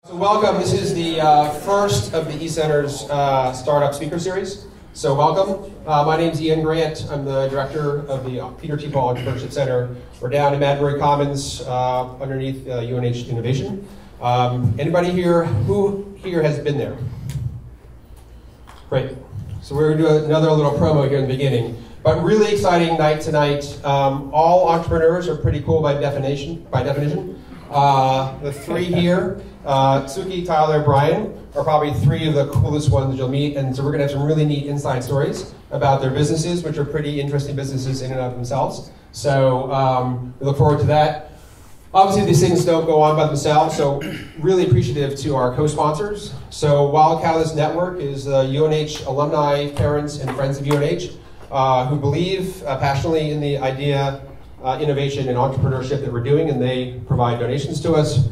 So welcome. This is the first of the eCenter's Startup Speaker Series. So welcome. My name's Ian Grant. I'm the director of the Peter T. Paul Entrepreneurship Center. We're down in Madbury Commons underneath UNH Innovation. Anybody here, who here has been there? Great. So we're going to do another little promo here in the beginning. But really exciting night tonight. All entrepreneurs are pretty cool by definition. The three here, Suki, Tyler, Brian, are probably three of the coolest ones you'll meet. And so we're going to have some really neat inside stories about their businesses, which are pretty interesting businesses in and of themselves. So we look forward to that. Obviously, these things don't go on by themselves, so really appreciative to our co-sponsors. So Wild Catalyst Network is UNH alumni, parents, and friends of UNH who believe passionately in the idea, innovation, and entrepreneurship that we're doing, and they provide donations to us.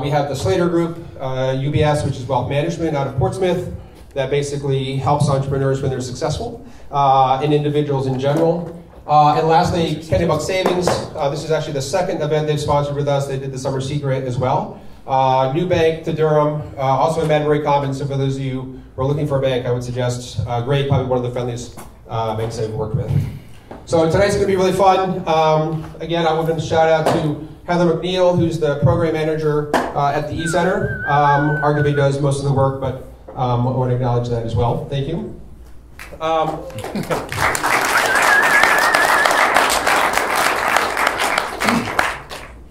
We have the Slater Group, UBS, which is wealth management out of Portsmouth, that basically helps entrepreneurs when they're successful, and individuals in general. And lastly, Kenny Buck Savings. This is actually the second event they've sponsored with us. They did the Summer Sea Grant as well. New bank to Durham, also in Madbury Commons. So for those of you who are looking for a bank, I would suggest Great, probably one of the friendliest banks I've worked with. So tonight's going to be really fun. Again, I want to shout out to Heather McGill, who's the program manager at the eCenter. Arguably does most of the work, but I want to acknowledge that as well. Thank you.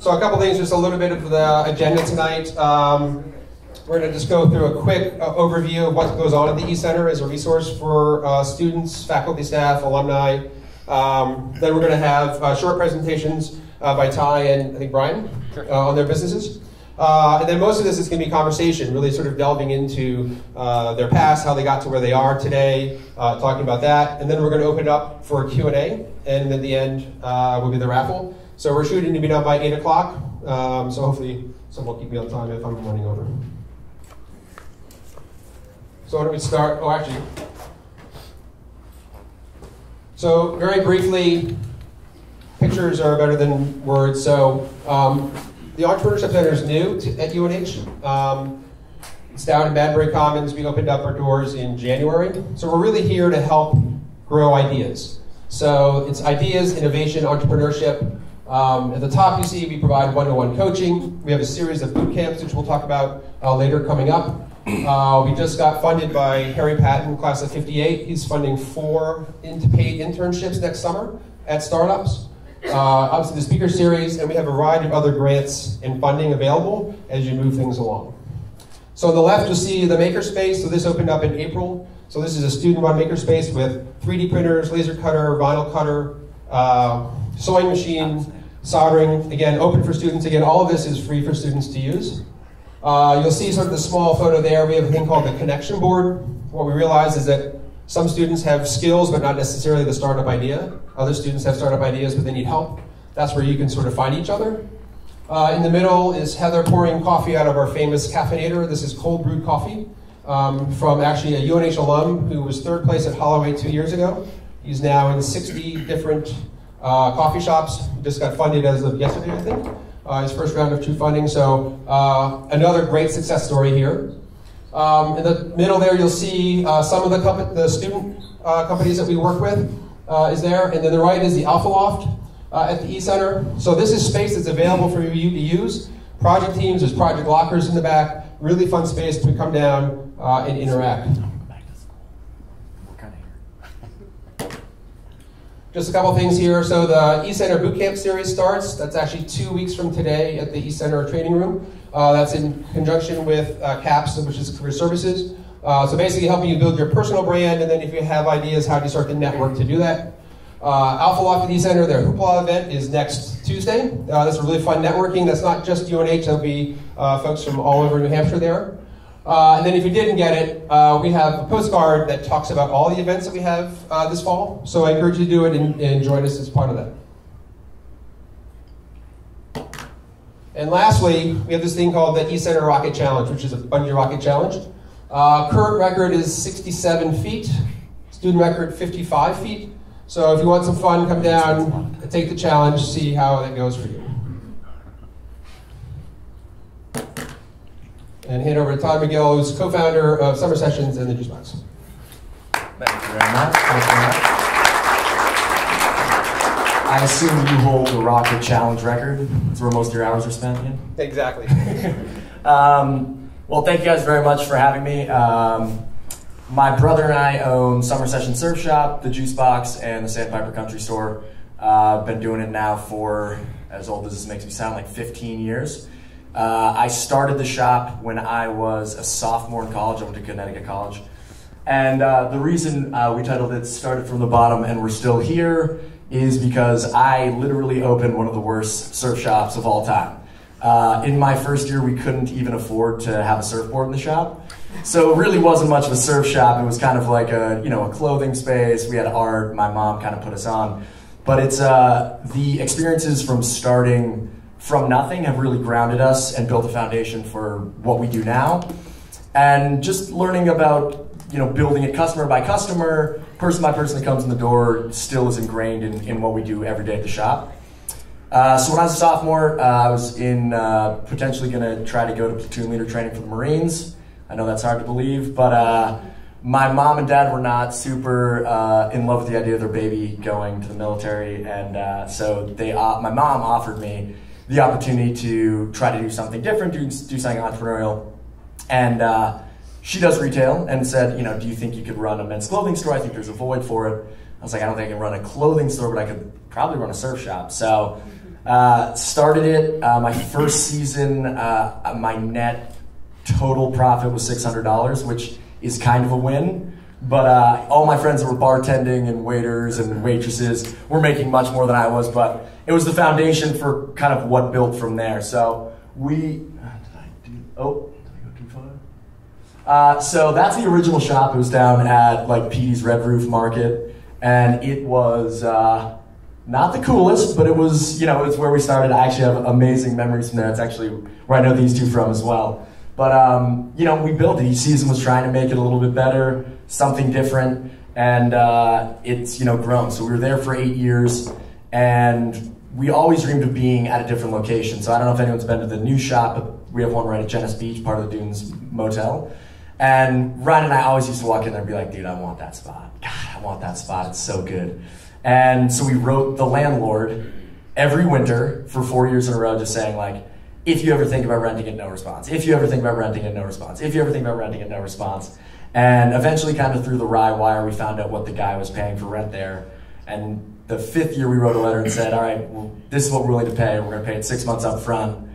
So a couple things, just a little bit of the agenda tonight. We're going to just go through a quick overview of what goes on at the eCenter as a resource for students, faculty, staff, alumni. Then we're going to have short presentations by Ty and I think Brian on their businesses. And then most of this is going to be conversation, really sort of delving into their past, how they got to where they are today, talking about that. And then we're going to open it up for a Q&A, and at the end will be the raffle. So we're shooting to be done by 8 o'clock, so hopefully someone will keep me on time if I'm running over. So why don't we start? Oh, actually. So very briefly, pictures are better than words. So the Entrepreneurship Center is new at UNH. It's down in Madbury Commons. We opened up our doors in January. So we're really here to help grow ideas. So it's ideas, innovation, entrepreneurship. At the top you see we provide one-to-one coaching. We have a series of boot camps, which we'll talk about later coming up. We just got funded by Harry Patton, class of 58. He's funding 4 paid internships next summer at startups. Obviously the speaker series, and we have a variety of other grants and funding available as you move things along. So on the left you'll see the makerspace. So this opened up in April. So this is a student-run makerspace with 3D printers, laser cutter, vinyl cutter, sewing machine, soldering. Again, open for students. Again, all of this is free for students to use. You'll see sort of the small photo there. We have a thing called the connection board. What we realize is that some students have skills, but not necessarily the startup idea. Other students have startup ideas, but they need help. That's where you can sort of find each other. In the middle is Heather pouring coffee out of our famous caffeinator. This is cold brewed coffee from actually a UNH alum who was 3rd place at Holloway 2 years ago. He's now in 60 different coffee shops. He just got funded as of yesterday, I think. His first round of 2 funding. So another great success story here. In the middle there, you'll see some of the student companies that we work with is there. And then the right is the Alpha Loft at the eCenter. So this is space that's available for you to use. Project teams, there's project lockers in the back. Really fun space to come down and interact. Just a couple things here. So the eCenter Bootcamp series starts. That's actually 2 weeks from today at the eCenter training room. That's in conjunction with CAPS, which is Career Services. So basically helping you build your personal brand, and then if you have ideas, how do you start the network to do that? Alpha Loft at eCenter, their Hoopla event is next Tuesday. That's a really fun networking. That's not just UNH. There'll be folks from all over New Hampshire there. And then if you didn't get it, we have a postcard that talks about all the events that we have this fall. So I encourage you to do it and join us as part of that. And lastly, we have this thing called the eCenter Rocket Challenge, which is a bungee rocket challenge. Current record is 67 feet. Student record 55 feet. So if you want some fun, come down, take the challenge, see how that goes for you. and hand over to Todd McGill, who's co-founder of Summer Sessions and the Juice Box. Thank you very much. I assume you hold the Rocket Challenge record. That's where most of your hours are spent in? Exactly. Well, thank you guys very much for having me. My brother and I own Summer Session Surf Shop, the Juice Box, and the Sandpiper Country Store. I've been doing it now for, as old as this makes me sound, like 15 years. I started the shop when I was a sophomore in college. I went to Connecticut College. And the reason we titled it Started from the Bottom and We're Still Here is because I literally opened one of the worst surf shops of all time. In my first year, we couldn't even afford to have a surfboard in the shop. So it really wasn't much of a surf shop. It was kind of like a, a clothing space. We had art. My mom kind of put us on. But it's the experiences from starting from nothing have really grounded us and built a foundation for what we do now. And just learning about, building it customer by customer, person by person that comes in the door still is ingrained in what we do every day at the shop. So when I was a sophomore, I was potentially going to try to go to platoon leader training for the Marines. I know that's hard to believe, but my mom and dad were not super in love with the idea of their baby going to the military, and so my mom offered me the opportunity to try to do something different, do something entrepreneurial, and she does retail, and said, do you think you could run a men's clothing store? I think there's a void for it. I was like, I don't think I can run a clothing store, but I could probably run a surf shop. So started it. My first season, my net total profit was $600, which is kind of a win. But all my friends that were bartending and waiters and waitresses were making much more than I was. But it was the foundation for kind of what built from there. So so that's the original shop. It was down at like Petey's Red Roof Market, and it was not the coolest, but it was, it's where we started. I actually have amazing memories from there. It's actually where I know these two from as well. But we built it. Each season was trying to make it a little bit better, something different, and it's grown. So we were there for 8 years, and we always dreamed of being at a different location. So I don't know if anyone's been to the new shop, but we have one right at JENNESS Beach, part of the Dunes Motel. And Ryan and I always used to walk in there and be like, dude, I want that spot. God, I want that spot. It's so good. And so we wrote the landlord every winter for 4 years in a row, just saying like, if you ever think about renting it, no response. If you ever think about renting it, no response. If you ever think about renting it, no response. And eventually kind of through the wry wire, we found out what the guy was paying for rent there. And the 5th year we wrote a letter and said, all right, well, this is what we're willing to pay. We're going to pay it 6 months up front.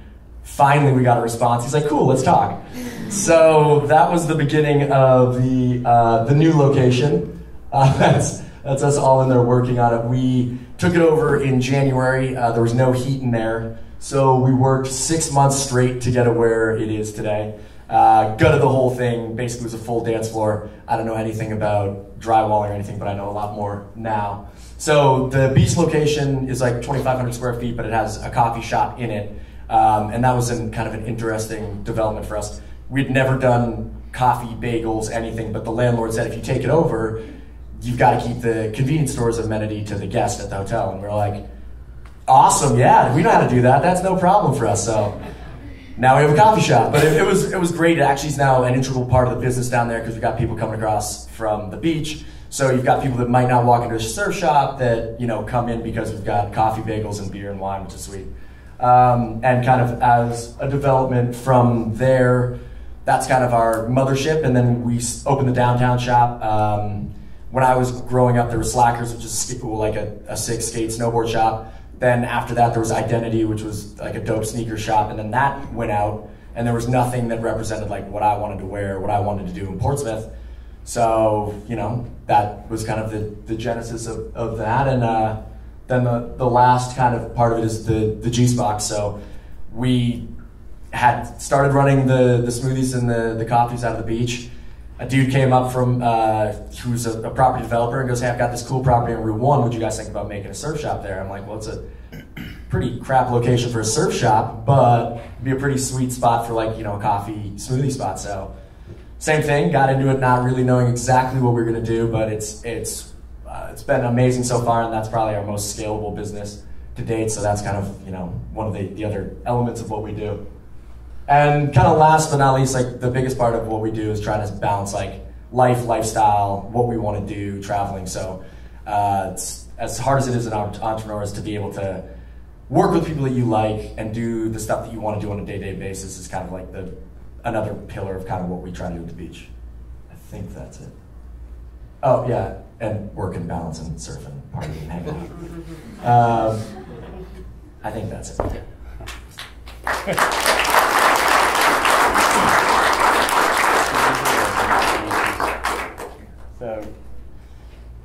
Finally, we got a response. He's like, cool, let's talk. So that was the beginning of the new location. That's us all in there working on it. We took it over in January. There was no heat in there. So we worked 6 months straight to get it where it is today. Gutted the whole thing. Basically, it was a full dance floor. I don't know anything about drywall or anything, but I know a lot more now. So the beach location is like 2,500 square feet, but it has a coffee shop in it. And that was kind of an interesting development for us. We'd never done coffee, bagels, anything, but the landlord said, if you take it over, you've got to keep the convenience store's amenity to the guest at the hotel. And we're like, awesome, yeah, we know how to do that. That's no problem for us. So now we have a coffee shop. But it was great. It actually is now an integral part of the business down there because we've got people coming across from the beach. So you've got people that might not walk into a surf shop that come in because we've got coffee, bagels, and beer and wine, which is sweet. And kind of as a development from there, that's kind of our mothership. And then we opened the downtown shop. When I was growing up, there was Slackers, which is like a sick skate snowboard shop. Then after that, there was Identity, which was like a dope sneaker shop. And then that went out, and there was nothing that represented like what I wanted to wear, what I wanted to do in Portsmouth. So, that was kind of the genesis of that. And then the last kind of part of it is the juice box. So we had started running the smoothies and the coffees out of the beach. A dude came up from, who's a property developer, and goes, hey, I've got this cool property on Route 1. Would you guys think about making a surf shop there? I'm like, well, it's a pretty crap location for a surf shop, but it'd be a pretty sweet spot for like, a coffee smoothie spot. So same thing, got into it not really knowing exactly what we were going to do, but it's been amazing so far, and that's probably our most scalable business to date. So that's kind of, one of the other elements of what we do. And kind of last but not least, like the biggest part of what we do is trying to balance like life, lifestyle, what we want to do, traveling. So it's, as hard as it is as an entrepreneur, is to be able to work with people that you like and do the stuff that you want to do on a day-to-day basis is kind of like another pillar of kind of what we try to do at the beach. I think that's it. Oh yeah, and work and balance and surfing, partying and hanging out. I think that's it.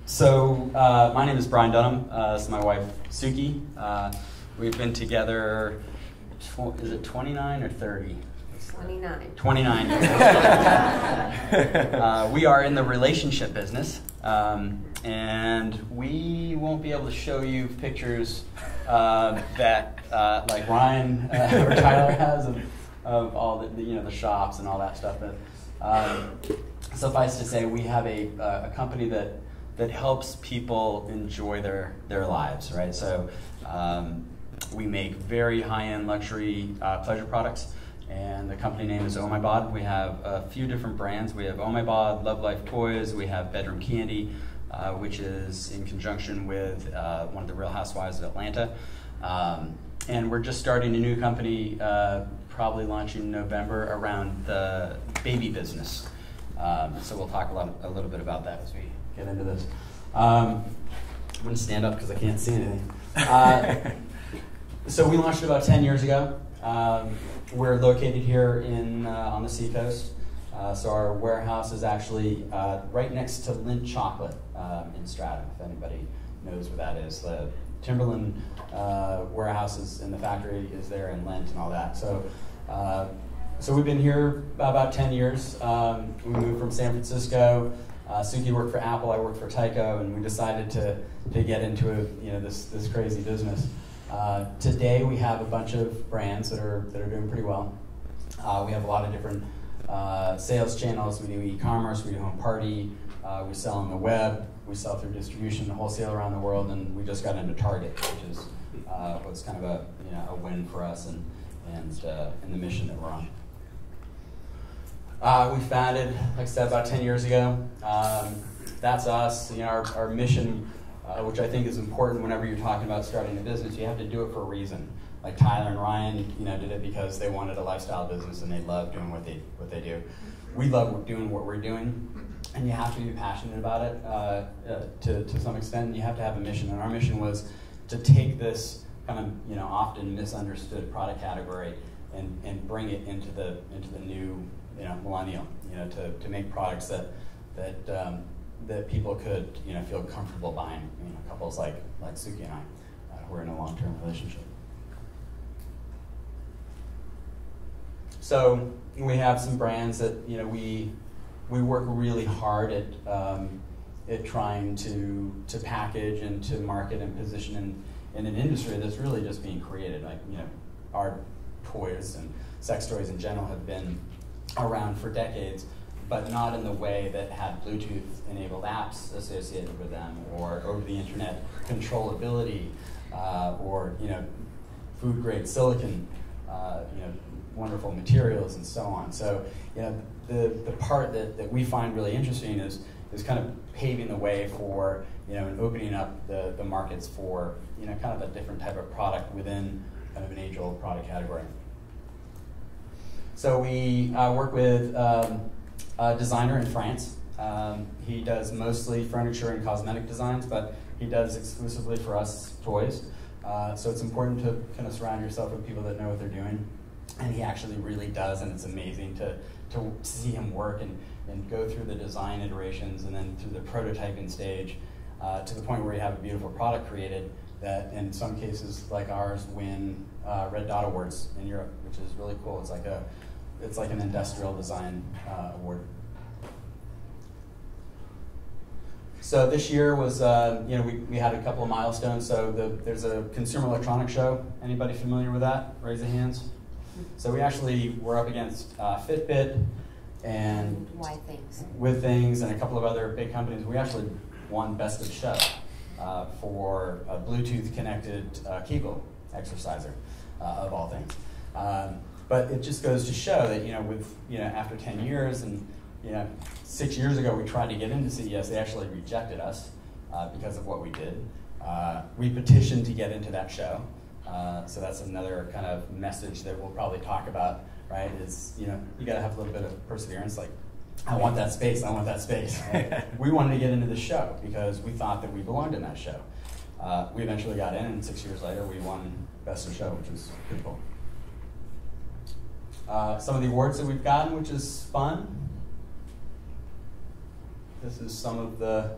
So my name is Brian Dunham. This is my wife, Suki. We've been together, is it 29 or 30? 29. 29 years. We are in the relationship business, and we won't be able to show you pictures that like Ryan or Tyler has of all the shops and all that stuff. But suffice to say, we have a company that helps people enjoy their lives, right? So we make very high-end luxury pleasure products, and the company name is OhMiBod. We have a few different brands. We have OhMiBod, Lovelife Toys, we have Bedroom Candy, which is in conjunction with one of the Real Housewives of Atlanta. And we're just starting a new company, probably launching in November, around the baby business. So we'll talk a little bit about that as we get into this. I'm going to stand up because I can't see anything. So we launched about 10 years ago. We're located here on the seacoast. So our warehouse is actually right next to Lindt Chocolate in Stratham, if anybody knows where that is. The Timberland warehouse is in the factory is there in Lindt and all that. So we've been here about 10 years. We moved from San Francisco. Suki worked for Apple, I worked for Tyco, and we decided to get into this crazy business. Today we have a bunch of brands that are doing pretty well. We have a lot of different sales channels. We do e-commerce, we do home party, we sell on the web, we sell through distribution to wholesale around the world, and we just got into Target, which is was kind of a win for us and the mission that we're on. We founded, like I said, about 10 years ago. That's us. Our mission, which I think is important whenever you're talking about starting a business, you have to do it for a reason. Like Tyler and Ryan, did it because they wanted a lifestyle business and they love doing what they do. We love doing what we're doing, and you have to be passionate about it to some extent. And you have to have a mission. And our mission was to take this kind of often misunderstood product category and bring it into the new millennial, to make products that people could feel comfortable buying. Couples like Suki and I, who are in a long-term relationship. So we have some brands that we work really hard at trying to package and to market and position in an industry that's really just being created. Like our toys and sex toys in general have been around for decades, but not in the way that had Bluetooth-enabled apps associated with them, or over the internet controllability, or food-grade silicon, wonderful materials, and so on. So the part that we find really interesting is kind of paving the way for and opening up the markets for kind of a different type of product within kind of an age-old product category. So we work with a designer in France. He does mostly furniture and cosmetic designs, but he does exclusively for us toys. So it's important to kind of surround yourself with people that know what they're doing. And he actually really does, and it's amazing to see him work and go through the design iterations and then through the prototyping stage to the point where you have a beautiful product created that in some cases, like ours, win Red Dot Awards in Europe, which is really cool. It's like an industrial design award. So this year was, we had a couple of milestones. So there's a Consumer Electronics Show. Anybody familiar with that? Raise your hands. So we actually were up against Fitbit and With Things and a couple of other big companies. We actually won Best of Show for a Bluetooth connected Kegel exerciser of all things. But it just goes to show that, with, after 10 years and, 6 years ago we tried to get into CES, they actually rejected us because of what we did. We petitioned to get into that show. So that's another kind of message that we'll probably talk about, right? Is, you gotta have a little bit of perseverance, like, I want that space, I want that space. We wanted to get into the show because we thought that we belonged in that show. We eventually got in, and 6 years later we won Best of Show, which was pretty cool. Some of the awards that we've gotten, which is fun. This is some of the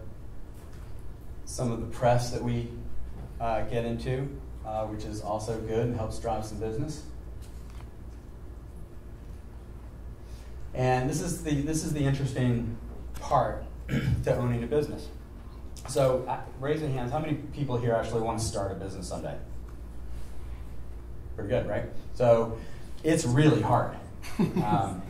press that we get into, which is also good and helps drive some business. And this is the interesting part to owning a business. So raise your hands. How many people here actually want to start a business someday? Pretty good, right? So it's really hard. But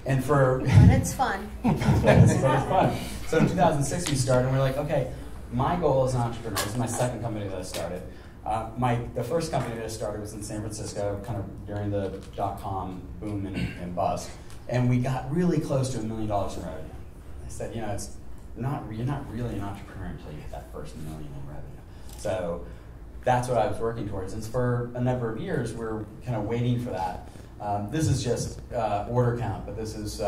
it's fun. It's fun. So in 2006 we started, and we're like, okay, my goal as an entrepreneur, this is my second company that I started. The first company that I started was in San Francisco, kind of during the .com boom and bust. And we got really close to $1 million in revenue. I said, you're not really an entrepreneur until you hit that first $1 million in revenue. So that's what I was working towards. And for a number of years, we're kind of waiting for that. This is just order count, but this is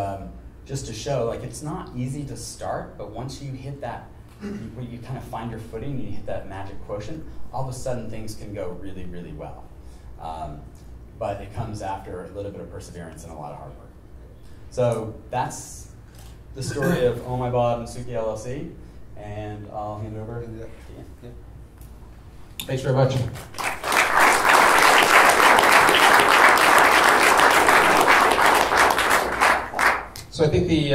just to show, like, it's not easy to start, but once you hit that, you kind of find your footing, you hit that magic quotient, all of a sudden things can go really, really well. But it comes after a little bit of perseverance and a lot of hard work. So that's the story of OhMiBod and Suki LLC, and I'll hand it over to you. Yeah. Thanks very much. So I think the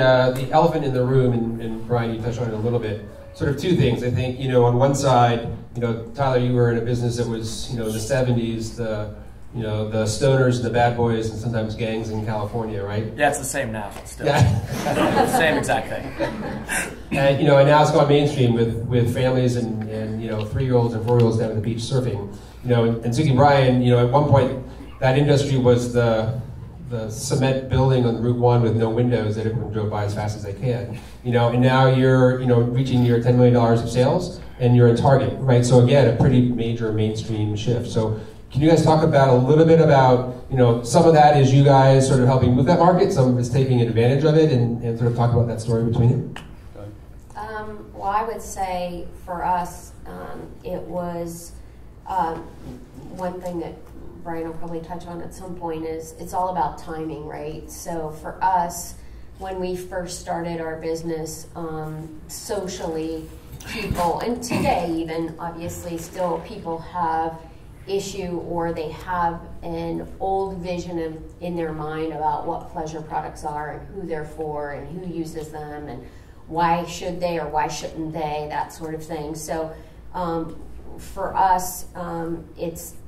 elephant in the room, and Brian, you touched on it a little bit, sort of two things. I think, on one side, Tyler, you were in a business that was, in the 70s, the stoners and the bad boys and sometimes gangs in California, right? Yeah, it's the same now, still. Yeah. Same exact thing. And, and now it's gone mainstream with families and 3-year-olds and 4-year-olds down at the beach surfing. And Suki and Brian, at one point, that industry was the cement building on Route 1 with no windows that everyone drove by as fast as they can. And now you're, reaching your $10 million of sales and you're in Target, right? So again, a pretty major mainstream shift. So can you guys talk about a little bit about, some of that is you guys sort of helping move that market, some of it's taking advantage of it, and sort of talk about that story between you? Well, I would say for us, it was one thing that Brian will probably touch on at some point is it's all about timing, right? So for us, when we first started our business, socially, people, and today even, obviously still people have issue or they have an old vision in their mind about what pleasure products are and who they're for and who uses them and why should they or why shouldn't they, that sort of thing. So for us,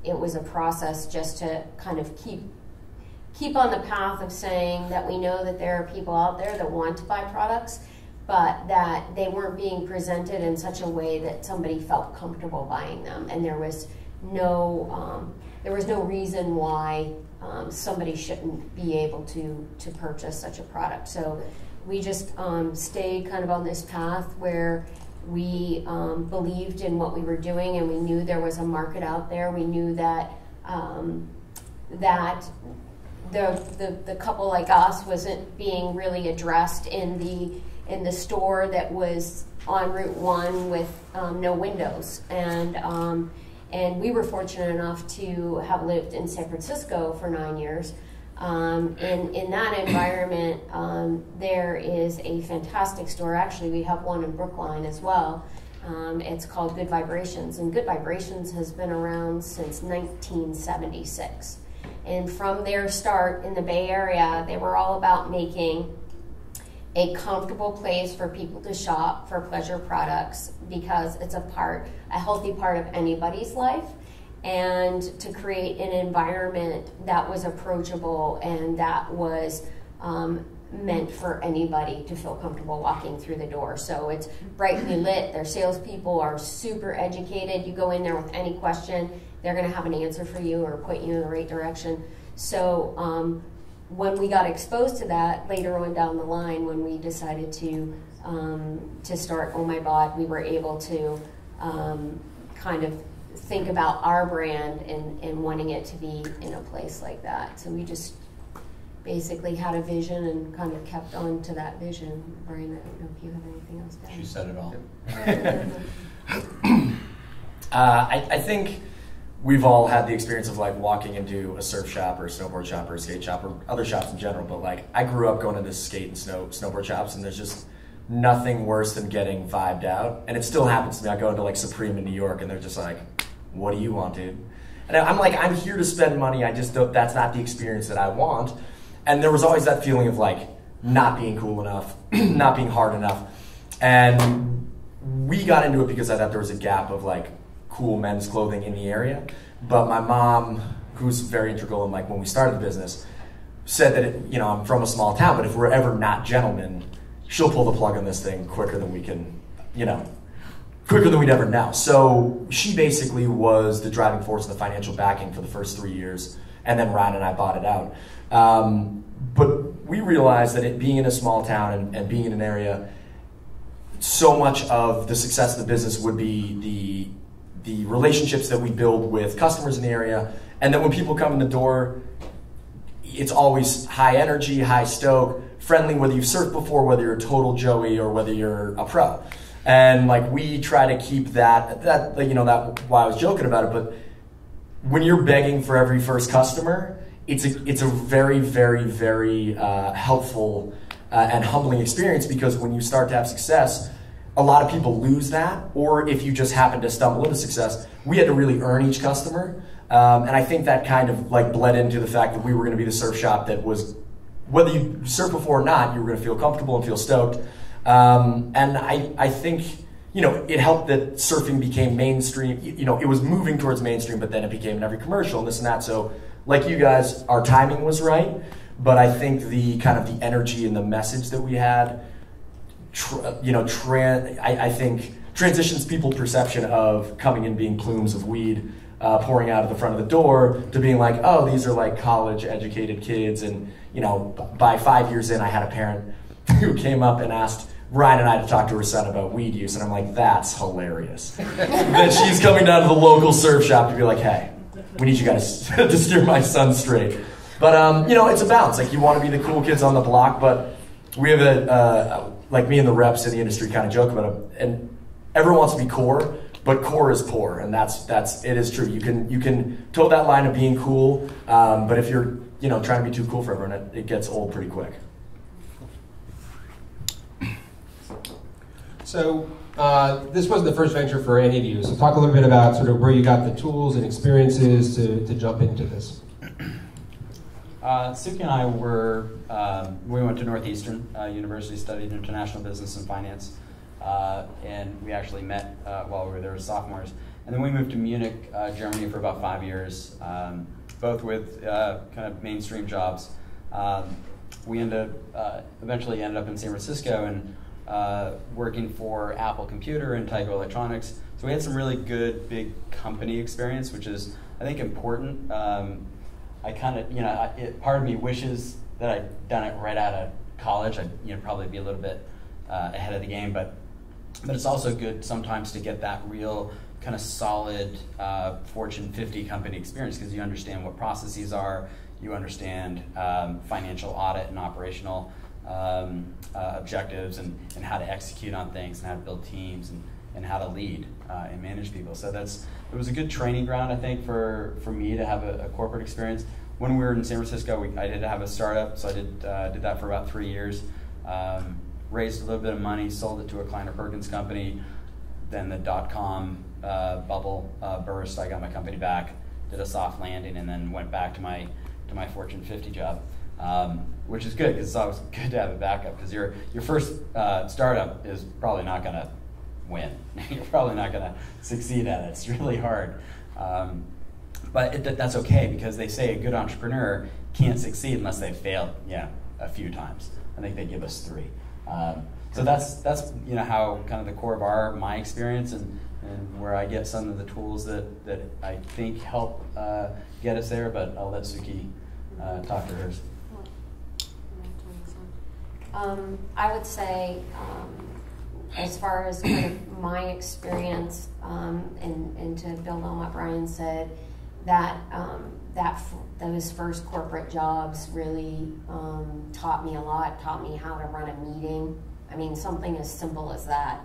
it was a process just to kind of keep on the path of saying that we know that there are people out there that want to buy products, but that they weren't being presented in such a way that somebody felt comfortable buying them, and there was no reason why somebody shouldn't be able to purchase such a product. So we just stayed kind of on this path where we believed in what we were doing, and we knew there was a market out there. We knew that that the couple like us wasn't being really addressed in the store that was on Route 1 with no windows. And we were fortunate enough to have lived in San Francisco for 9 years. In that environment, there is a fantastic store. Actually, we have one in Brookline as well. It's called Good Vibrations, and Good Vibrations has been around since 1976. And from their start in the Bay Area, they were all about making a comfortable place for people to shop for pleasure products because it's a healthy part of anybody's life, and to create an environment that was approachable and that was meant for anybody to feel comfortable walking through the door. So it's brightly lit, their salespeople are super educated, you go in there with any question, they're gonna have an answer for you or point you in the right direction. So when we got exposed to that later on down the line, when we decided to start OhMiBod, we were able to kind of think about our brand and wanting it to be in a place like that. So we just basically had a vision and kind of kept on to that vision. Brian, I don't know if you have anything else to add. She said it all. I think we've all had the experience of like walking into a surf shop or a snowboard shop or a skate shop or other shops in general, but like I grew up going to this skate and snowboard shops, and there's just nothing worse than getting vibed out. And it still happens to me. I go into like Supreme in New York and they're just like, what do you want, dude? And I'm like, I'm here to spend money. I just don't, that's not the experience that I want. And there was always that feeling of like not being cool enough, not being hard enough. And we got into it because I thought there was a gap of like cool men's clothing in the area. But my mom, who's very integral in like when we started the business, said that I'm from a small town, but if we're ever not gentlemen, she'll pull the plug on this thing quicker than we can, quicker than we'd ever know. So she basically was the driving force of the financial backing for the first 3 years, and then Ryan and I bought it out. But we realized that it being in a small town and being in an area, so much of the success of the business would be the relationships that we build with customers in the area, and then when people come in the door, it's always high energy, high stoke, friendly, whether you've surfed before, whether you're a total Joey or whether you're a pro. And like we try to keep that why I was joking about it, but when you're begging for every first customer, it's a very, very, very helpful and humbling experience, because when you start to have success, a lot of people lose that, or if you just happen to stumble into success, we had to really earn each customer. And I think that kind of like bled into the fact that we were going to be the surf shop that was, whether you surfed before or not, you were going to feel comfortable and feel stoked. And I think, it helped that surfing became mainstream. It was moving towards mainstream, but then it became in every commercial and this and that. So like you guys, our timing was right, but I think the kind of the energy and the message that we had, I think transitions people's perception of coming in being plumes of weed pouring out of the front of the door to being like, oh, these are like college educated kids. And by 5 years in, I had a parent who came up and asked Ryan and I to talk to her son about weed use, and I'm like, that's hilarious. That she's coming down to the local surf shop to be like, hey, we need you guys to steer my son straight. But it's a balance. Like, you want to be the cool kids on the block, but we have like me and the reps in the industry kind of joke about it, and everyone wants to be core, but core is poor, and it is true. You can toe that line of being cool, but if you're trying to be too cool for everyone, it gets old pretty quick. So this wasn't the first venture for any of you, so talk a little bit about sort of where you got the tools and experiences to jump into this. Suki and I we went to Northeastern University, studied international business and finance, and we actually met while we were there as sophomores. And then we moved to Munich, Germany for about 5 years, both with kind of mainstream jobs. We eventually ended up in San Francisco and working for Apple Computer and Tyco Electronics. So we had some really good big company experience, which is, I think, important. I kind of, part of me wishes that I'd done it right out of college. I'd probably be a little bit ahead of the game, but it's also good sometimes to get that real kind of solid Fortune 50 company experience, because you understand what processes are, you understand financial audit and operational objectives, and how to execute on things, and how to build teams, and how to lead and manage people. So it was a good training ground, I think, for me to have a corporate experience. When we were in San Francisco, I did have a startup, so I did that for about 3 years. Raised a little bit of money, sold it to a Kleiner Perkins company. Then the .com bubble burst. I got my company back, did a soft landing, and then went back to my Fortune 50 job, which is good, because it's always good to have a backup, because your first startup is probably not going to win. You're probably not going to succeed at it. It's really hard. But that's okay, because they say a good entrepreneur can't succeed unless they've failed a few times. I think they give us 3. So that's how kind of the core of my experience, and where I get some of the tools that I think help get us there. But I'll let Suki talk to hers. I would say, as far as kind of my experience, and to build on what Brian said, that those first corporate jobs really taught me a lot, taught me how to run a meeting. I mean, something as simple as that.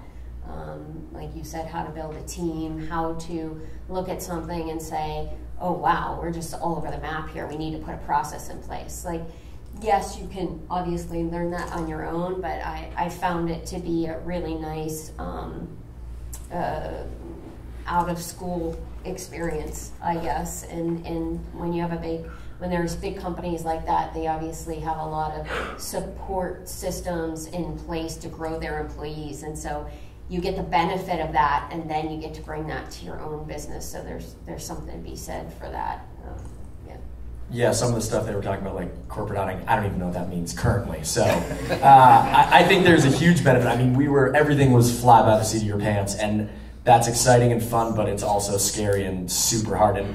Like you said, how to build a team, how to look at something and say, oh wow, we're just all over the map here, we need to put a process in place. Like, yes, you can obviously learn that on your own, but I found it to be a really nice out of school experience, I guess. And when you have when there's big companies like that, they obviously have a lot of support systems in place to grow their employees, and so you get the benefit of that, and then you get to bring that to your own business. So there's something to be said for that. Yeah, some of the stuff they were talking about, like corporate auditing, I don't even know what that means currently. So I think there's a huge benefit. I mean, everything was fly by the seat of your pants, and that's exciting and fun, but it's also scary and super hard. And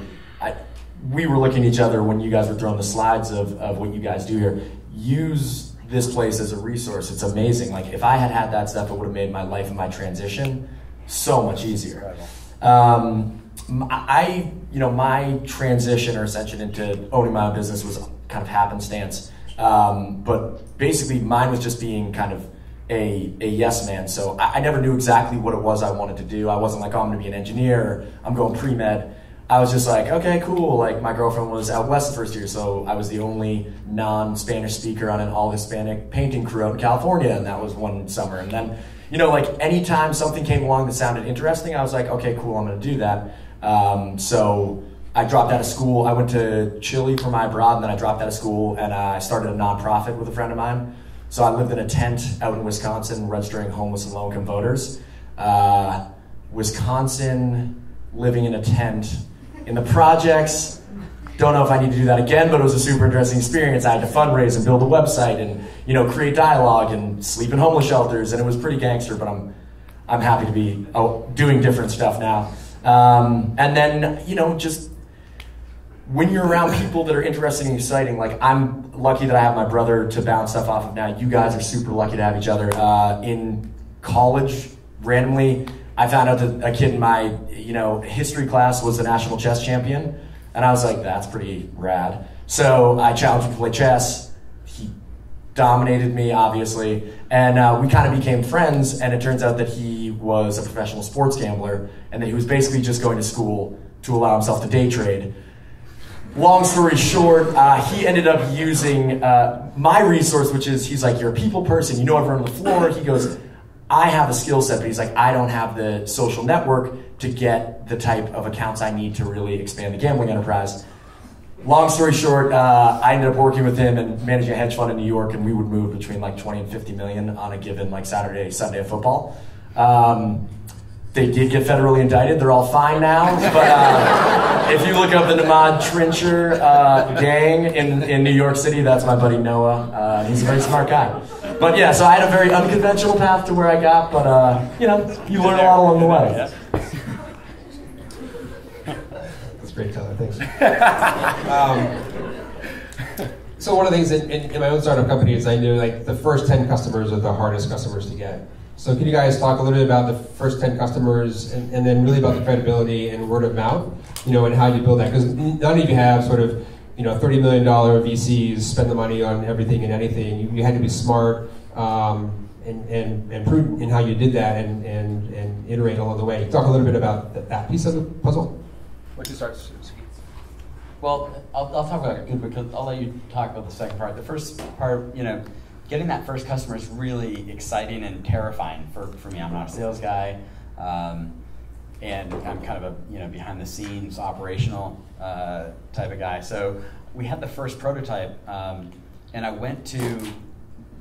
we were looking at each other when you guys were throwing the slides of what you guys do here. Use this place as a resource. It's amazing. Like, if I had that stuff, it would have made my life and my transition so much easier. My transition or ascension into owning my own business was kind of happenstance. But basically mine was just being kind of a yes man. So I never knew exactly what it was I wanted to do. I wasn't like, oh, I'm gonna be an engineer, I'm going pre-med. I was just like, okay, cool. Like, my girlfriend was out west the first year, so I was the only non-Spanish speaker on an all-Hispanic painting crew out in California, and that was one summer. And then, like, anytime something came along that sounded interesting, I was like, okay, cool, I'm gonna do that. So I dropped out of school. I went to Chile for my abroad, and then I dropped out of school, and I started a nonprofit with a friend of mine. So I lived in a tent out in Wisconsin, registering homeless and low-income voters. Wisconsin, living in a tent in the projects. Don't know if I need to do that again, but it was a super interesting experience. I had to fundraise and build a website and create dialogue and sleep in homeless shelters, and it was pretty gangster. But I'm happy to be doing different stuff now. And then just when you're around people that are interesting and exciting, like, I'm lucky that I have my brother to bounce stuff off of now. You guys are super lucky to have each other. In college, randomly, I found out that a kid in my history class was a national chess champion, and I was like, that's pretty rad. So I challenged him to play chess. He dominated me, obviously, and we kind of became friends. And it turns out that he was a professional sports gambler, and that he was basically just going to school to allow himself to day trade. Long story short, he ended up using my resource, which is, he's like, you're a people person, you know everyone on the floor. He goes, I have a skill set, but he's like, I don't have the social network to get the type of accounts I need to really expand the gambling enterprise. Long story short, I ended up working with him and managing a hedge fund in New York, and we would move between like 20 and 50 million on a given like Saturday, Sunday of football. They did get federally indicted. They're all fine now. But if you look up the Namad Trencher gang in New York City, that's my buddy Noah. He's a very smart guy. But yeah, so I had a very unconventional path to where I got, but you learn a lot along the way. That's great, Tyler. Thanks. So one of the things in my own startup company is I knew, like, the first 10 customers are the hardest customers to get. So can you guys talk a little bit about the first 10 customers and then really about the credibility and word of mouth, and how you build that? Because none of you have sort of, $30 million VCs, spend the money on everything and anything. You had to be smart and prudent in how you did that and iterate along the way. Talk a little bit about that piece of the puzzle. Why don't you start, Suki? Well, I'll talk about it because I'll let you talk about the second part. The first part, getting that first customer is really exciting and terrifying for me. I'm not a sales guy, and I'm kind of a behind the scenes operational type of guy. So we had the first prototype, and I went to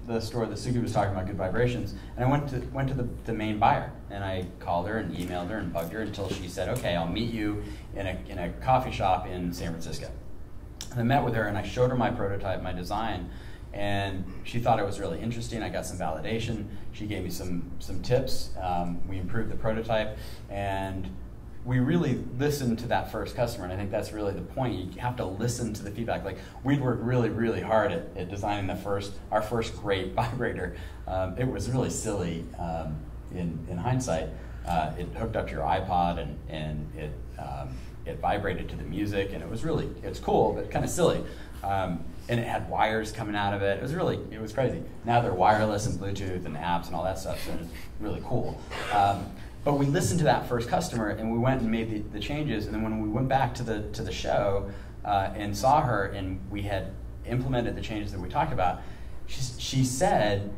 the store that Suki was talking about, Good Vibrations, and I went to the main buyer, and I called her and emailed her and bugged her until she said, okay, I'll meet you in a coffee shop in San Francisco. And I met with her and I showed her my prototype, my design, and she thought it was really interesting. I got some validation. She gave me some tips. We improved the prototype, and we really listened to that first customer, and I think that's really the point. You have to listen to the feedback. Like, we'd worked really, really hard at designing our first great vibrator. It was really silly in hindsight. It hooked up to your iPod, and it vibrated to the music, and it's cool, but kind of silly. And it had wires coming out of it. It was crazy. Now they're wireless and Bluetooth and apps and all that stuff, so it's really cool. But we listened to that first customer, and we went and made the changes. And then when we went back to the show and saw her, and we had implemented the changes that we talked about, she said,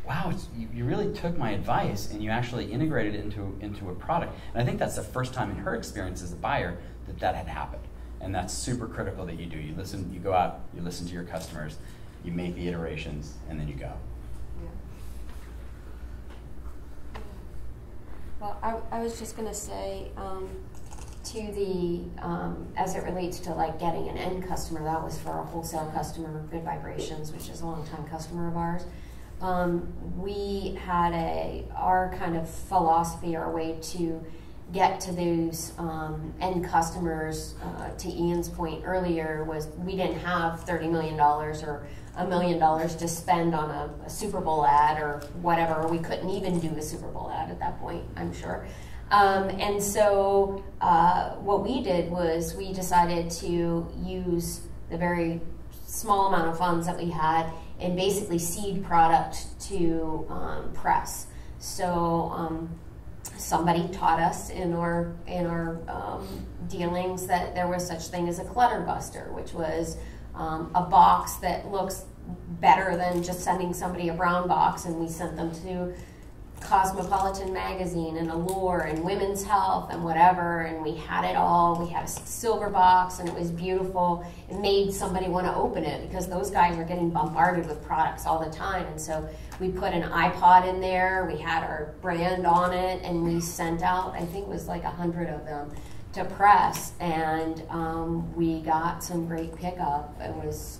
"Wow, you really took my advice and you actually integrated it into a product." And I think that's the first time in her experience as a buyer that had happened. And that's super critical that you do. You listen, you go out, you listen to your customers, you make the iterations, and then you go. Well, I was just going to say, as it relates to like getting an end customer, that was for a wholesale customer, Good Vibrations, which is a longtime customer of ours. We had our kind of philosophy, our way to get to those end customers, to Ian's point earlier, was we didn't have $30 million or $1 million to spend on a Super Bowl ad or whatever. We couldn't even do a Super Bowl ad at that point, I'm sure. And so what we did was we decided to use the very small amount of funds that we had and basically seed product to press. So somebody taught us in our dealings that there was such thing as a clutter buster, which was a box that looks better than just sending somebody a brown box, and we sent them to Cosmopolitan magazine and Allure and Women's Health and whatever, and we had it all. We had a silver box, and it was beautiful. It made somebody want to open it because those guys are getting bombarded with products all the time. And so we put an iPod in there, we had our brand on it, and we sent out, I think it was like 100 of them to press, and we got some great pickup. It was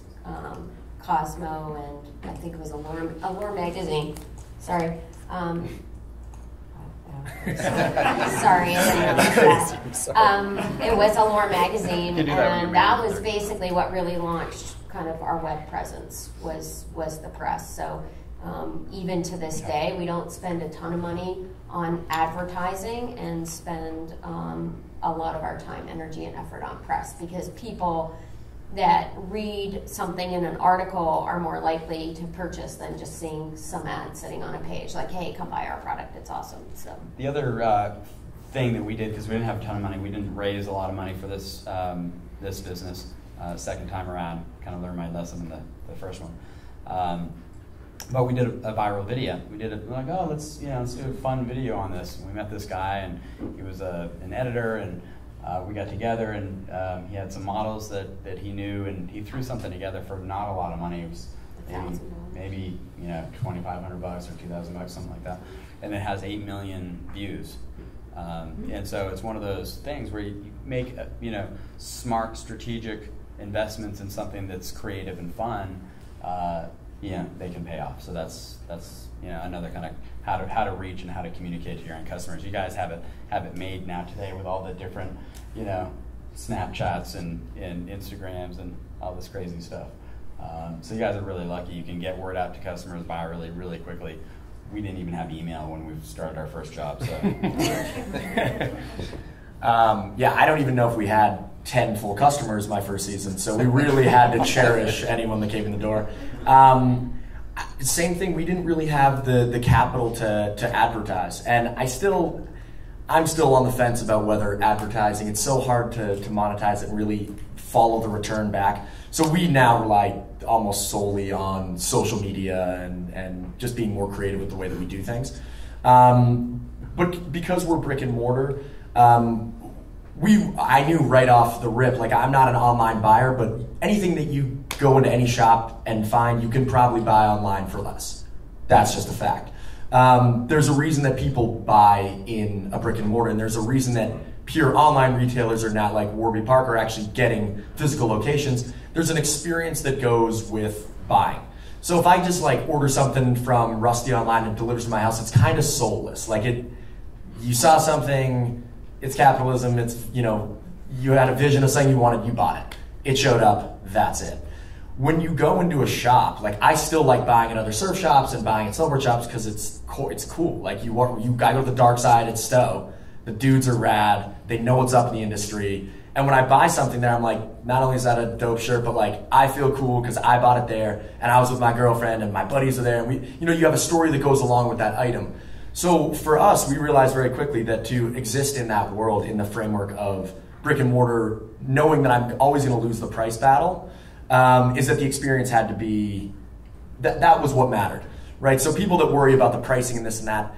Cosmo, and I think it was Allure magazine. Sorry. Sorry, it was Allure magazine, and that was basically what really launched kind of our web presence, was the press. So even to this day, we don't spend a ton of money on advertising and spend a lot of our time, energy, and effort on press, because people that read something in an article are more likely to purchase than just seeing some ad sitting on a page like, hey, come buy our product, it's awesome. So the other thing that we did, because we didn't have a ton of money, we didn't raise a lot of money for this this business second time around. Kind of learned my lesson in the first one. But we did a viral video. We're like, oh, let's do a fun video on this. And we met this guy, and he was an editor, and we got together, and he had some models that he knew, and he threw something together for not a lot of money. It was maybe $2,500 or $2,000, something like that. And it has 8 million views. And so it's one of those things where you make smart, strategic investments in something that's creative and fun. They can pay off. So that's another kind of how to reach and how to communicate to your end customers. You guys have it made now today with all the different Snapchats and Instagrams and all this crazy stuff. So you guys are really lucky. You can get word out to customers virally really quickly. We didn't even have email when we started our first job. So I don't even know if we had 10 full customers my first season, so we really had to cherish anyone that came in the door. Same thing, we didn't really have the capital to advertise, and I'm still on the fence about whether advertising, it's so hard to monetize it and really follow the return back. So we now rely almost solely on social media and just being more creative with the way that we do things. But because we're brick and mortar, I knew right off the rip, like, I'm not an online buyer, but anything that you go into any shop and find, you can probably buy online for less. That's just a fact. There's a reason that people buy in a brick and mortar, and there's a reason that pure online retailers are not like Warby Parker are actually getting physical locations. There's an experience that goes with buying. So if I just like order something from Rusty online and it delivers to my house, it's kind of soulless. Like you saw something, it's capitalism. It's, you had a vision of something you wanted, you bought it. It showed up, that's it. When you go into a shop, like I still like buying at other surf shops and buying at snowboard shops because it's cool. Like I go to the dark side at Stowe. The dudes are rad. They know what's up in the industry. And when I buy something there, I'm like, not only is that a dope shirt, but like I feel cool because I bought it there and I was with my girlfriend and my buddies are there. And you have a story that goes along with that item. So for us, we realized very quickly that to exist in that world, in the framework of brick and mortar, knowing that I'm always going to lose the price battle, is that the experience had to be, that was what mattered, right? So people that worry about the pricing and this and that,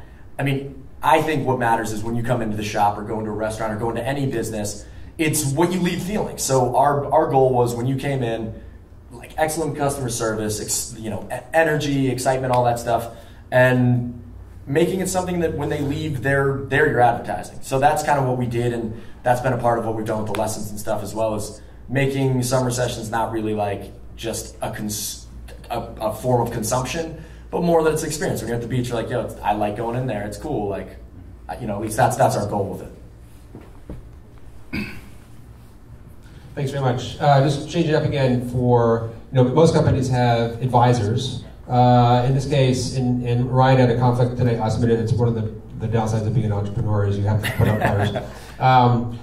I think what matters is when you come into the shop or go into a restaurant or go into any business, it's what you leave feeling. So our goal was when you came in, like excellent customer service, energy, excitement, all that stuff, and making it something that when they leave, they're your advertising. So that's kind of what we did, and that's been a part of what we've done with the lessons and stuff, as well as making summer sessions not really like just a form of consumption, but more that it's an experience. When you're at the beach, you're like, I like going in there. It's cool. Like, at least that's our goal with it. Thanks very much. Just change it up again for, most companies have advisors. In this case, and Ryan had a conflict tonight last minute. It's one of the downsides of being an entrepreneur is you have to put up fires.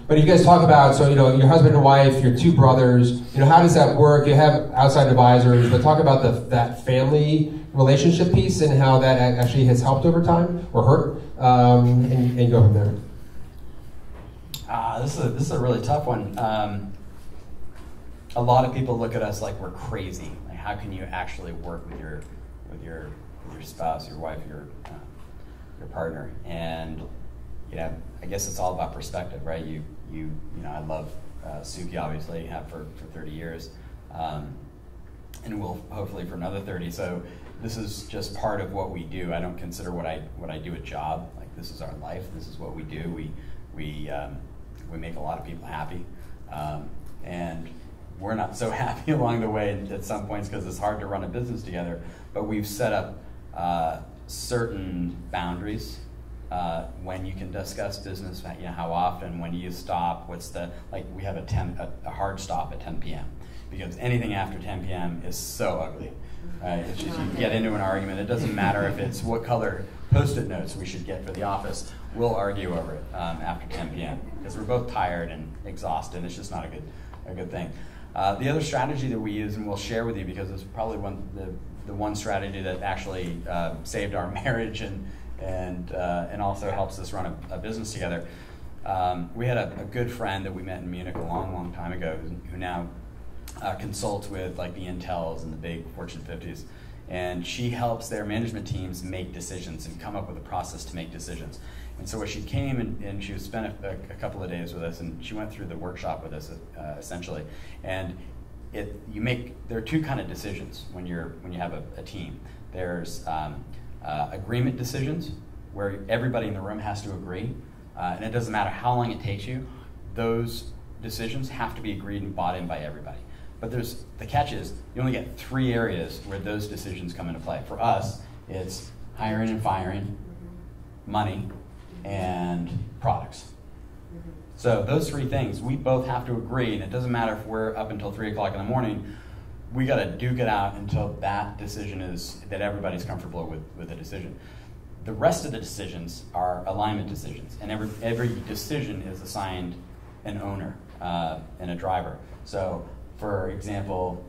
But you guys talk about, your husband and wife, your two brothers, how does that work? You have outside advisors, but talk about that family relationship piece and how that actually has helped over time or hurt, and go from there. This is a really tough one. A lot of people look at us like we're crazy. Like, how can you actually work with your spouse, your wife, your partner? And I guess it's all about perspective, right? I love Suki, obviously, have for 30 years, and will hopefully for another 30. So this is just part of what we do. I don't consider what I do a job. Like, this is our life. This is what we do. We make a lot of people happy, and we're not so happy along the way at some points because it's hard to run a business together. But we've set up certain boundaries. When you can discuss business, how often, when you stop, we have a hard stop at 10 p.m. because anything after 10 p.m. is so ugly. Right? It's just, you get into an argument. It doesn't matter if it's what color Post-it notes we should get for the office. We'll argue over it after 10 p.m. because we're both tired and exhausted, and it's just not a good thing. The other strategy that we use, and we'll share with you because it's probably the one strategy that actually saved our marriage and also helps us run a business together. We had a good friend that we met in Munich a long time ago who now consults with like the Intels and the big Fortune 50s. And she helps their management teams make decisions and come up with a process to make decisions. And so she came and she spent a couple of days with us, and she went through the workshop with us essentially. And there are two kind of decisions when you have a team. There's agreement decisions where everybody in the room has to agree, and it doesn't matter how long it takes you. Those decisions have to be agreed and bought in by everybody. But the catch is you only get 3 areas where those decisions come into play. For us, it's hiring and firing, money, and products. So those 3 things, we both have to agree, and it doesn't matter if we're up until 3 o'clock in the morning. We got to duke it out until that decision is that everybody's comfortable with the decision. The rest of the decisions are alignment decisions, and every decision is assigned an owner and a driver. So, for example,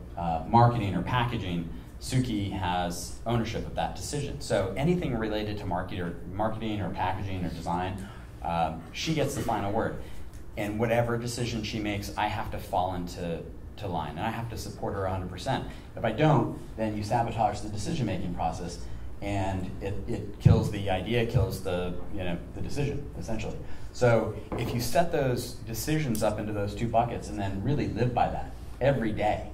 marketing or packaging, Suki has ownership of that decision. So anything related to marketing or packaging or design, she gets the final word. And whatever decision she makes, I have to fall into line, and I have to support her 100%. If I don't, then you sabotage the decision-making process, and it kills the idea, kills the decision, essentially. So if you set those decisions up into those 2 buckets and then really live by that every day,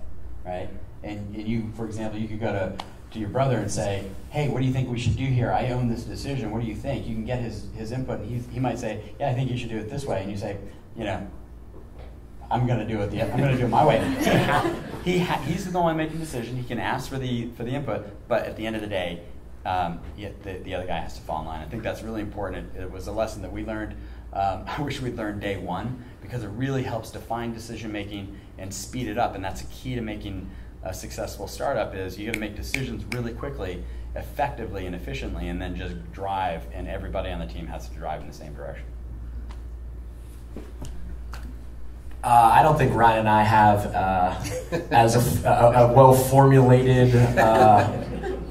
right? And you, for example, you could go to your brother and say, hey, what do you think we should do here? I own this decision. What do you think? You can get his input. He might say, yeah, I think you should do it this way. And you say, I'm going to do it my way. He's the one making the decision. He can ask for the input, but at the end of the day, the other guy has to fall in line. I think that's really important. It was a lesson that we learned I wish we'd learned day one, because it really helps define decision making and speed it up. And that's a key to making a successful startup, is you got to make decisions really quickly, effectively and efficiently, and then just drive, and everybody on the team has to drive in the same direction. I don't think Ryan and I have as a well-formulated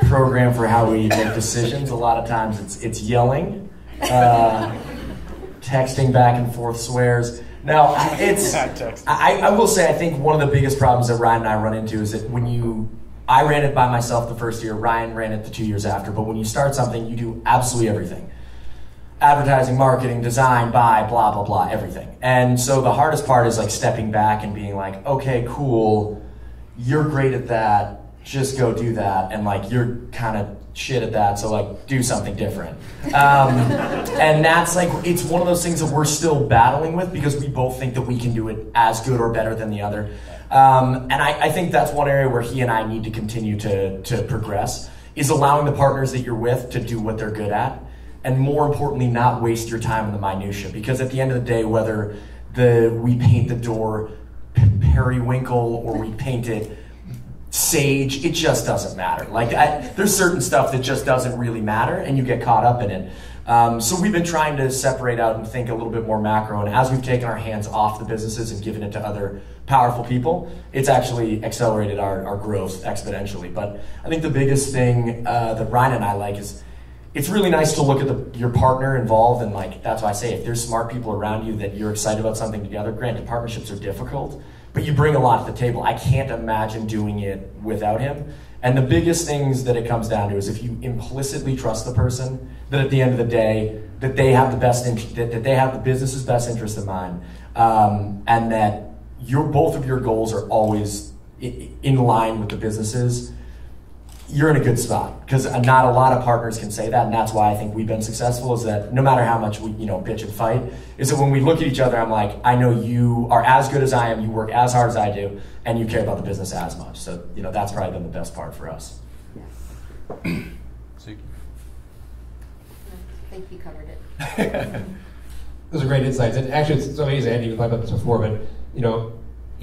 program for how we make decisions. A lot of times it's yelling, texting back and forth swears. No, I will say, I think one of the biggest problems that Ryan and I run into is that I ran it by myself the first year, Ryan ran it the 2 years after, but when you start something, you do absolutely everything. Advertising, marketing, design, buy, blah, blah, blah, everything. And so the hardest part is like stepping back and being like, okay, cool, you're great at that, just go do that. And like, you're kind of shit at that, so like, do something different. And that's like, it's one of those things that we're still battling with, because we both think that we can do it as good or better than the other. And I think that's one area where he and I need to continue to progress, is allowing the partners that you're with to do what they're good at. And more importantly, not waste your time in the minutia. Because at the end of the day, whether we paint the door periwinkle or we paint it sage, it just doesn't matter. Like there's certain stuff that just doesn't really matter, and you get caught up in it. So we've been trying to separate out and think a little bit more macro. And as we've taken our hands off the businesses and given it to other powerful people, it's actually accelerated our growth exponentially. But I think the biggest thing that Ryan and I like is, it's really nice to look at your partner involved, and like, that's why I say, if there's smart people around you that you're excited about something together, granted, partnerships are difficult, but you bring a lot to the table. I can't imagine doing it without him. And the biggest things that it comes down to is, if you implicitly trust the person, that at the end of the day, that they have the best that they have the business's best interest in mind, and that both of your goals are always in line with the business's, you're in a good spot. Because not a lot of partners can say that, and that's why I think we've been successful, is that no matter how much we bitch and fight, is that when we look at each other, I'm like, I know you are as good as I am, you work as hard as I do, and you care about the business as much. So that's probably been the best part for us. Suki? I think you covered it. Those are great insights. And actually, it's so amazing. I hadn't even thought about this before, but you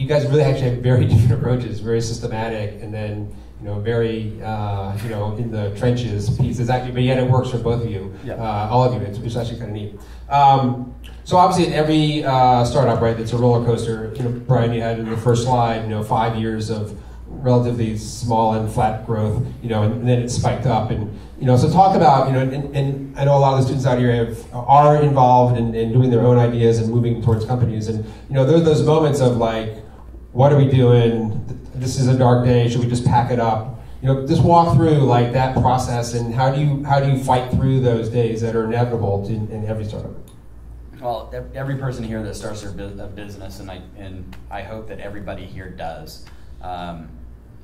guys really actually have very different approaches, very systematic, and then very in the trenches pieces. Actually, but yet it works for both of you, all of you. It's actually kind of neat. So obviously, in every startup, right, it's a roller coaster. Brian, you had in the first slide, 5 years of relatively small and flat growth, and then it spiked up. And so talk about, and I know a lot of the students out here are involved in doing their own ideas and moving towards companies. And there are those moments of like, what are we doing? This is a dark day. Should we just pack it up? Just walk through like that process, and how do you fight through those days that are inevitable in every startup? Well, every person here that starts a business, and I hope that everybody here does.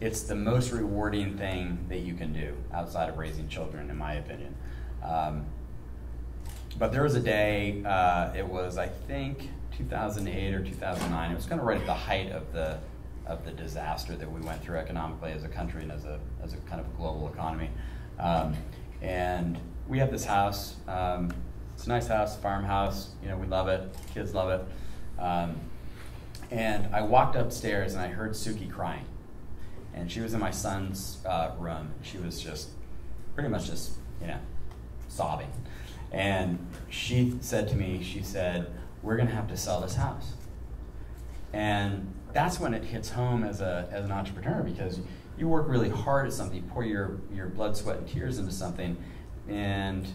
It's the most rewarding thing that you can do outside of raising children, in my opinion. But there was a day. It was, I think, 2008 or 2009. It was kind of right at the height of the disaster that we went through economically as a country and as a kind of a global economy. And we have this house. It's a nice house, farmhouse. We love it. Kids love it. And I walked upstairs and I heard Suki crying. And she was in my son's room. She was just pretty much just sobbing. And she said to me, she said, "We're going to have to sell this house." And that's when it hits home as an entrepreneur, because you work really hard at something, you pour your blood, sweat, and tears into something, and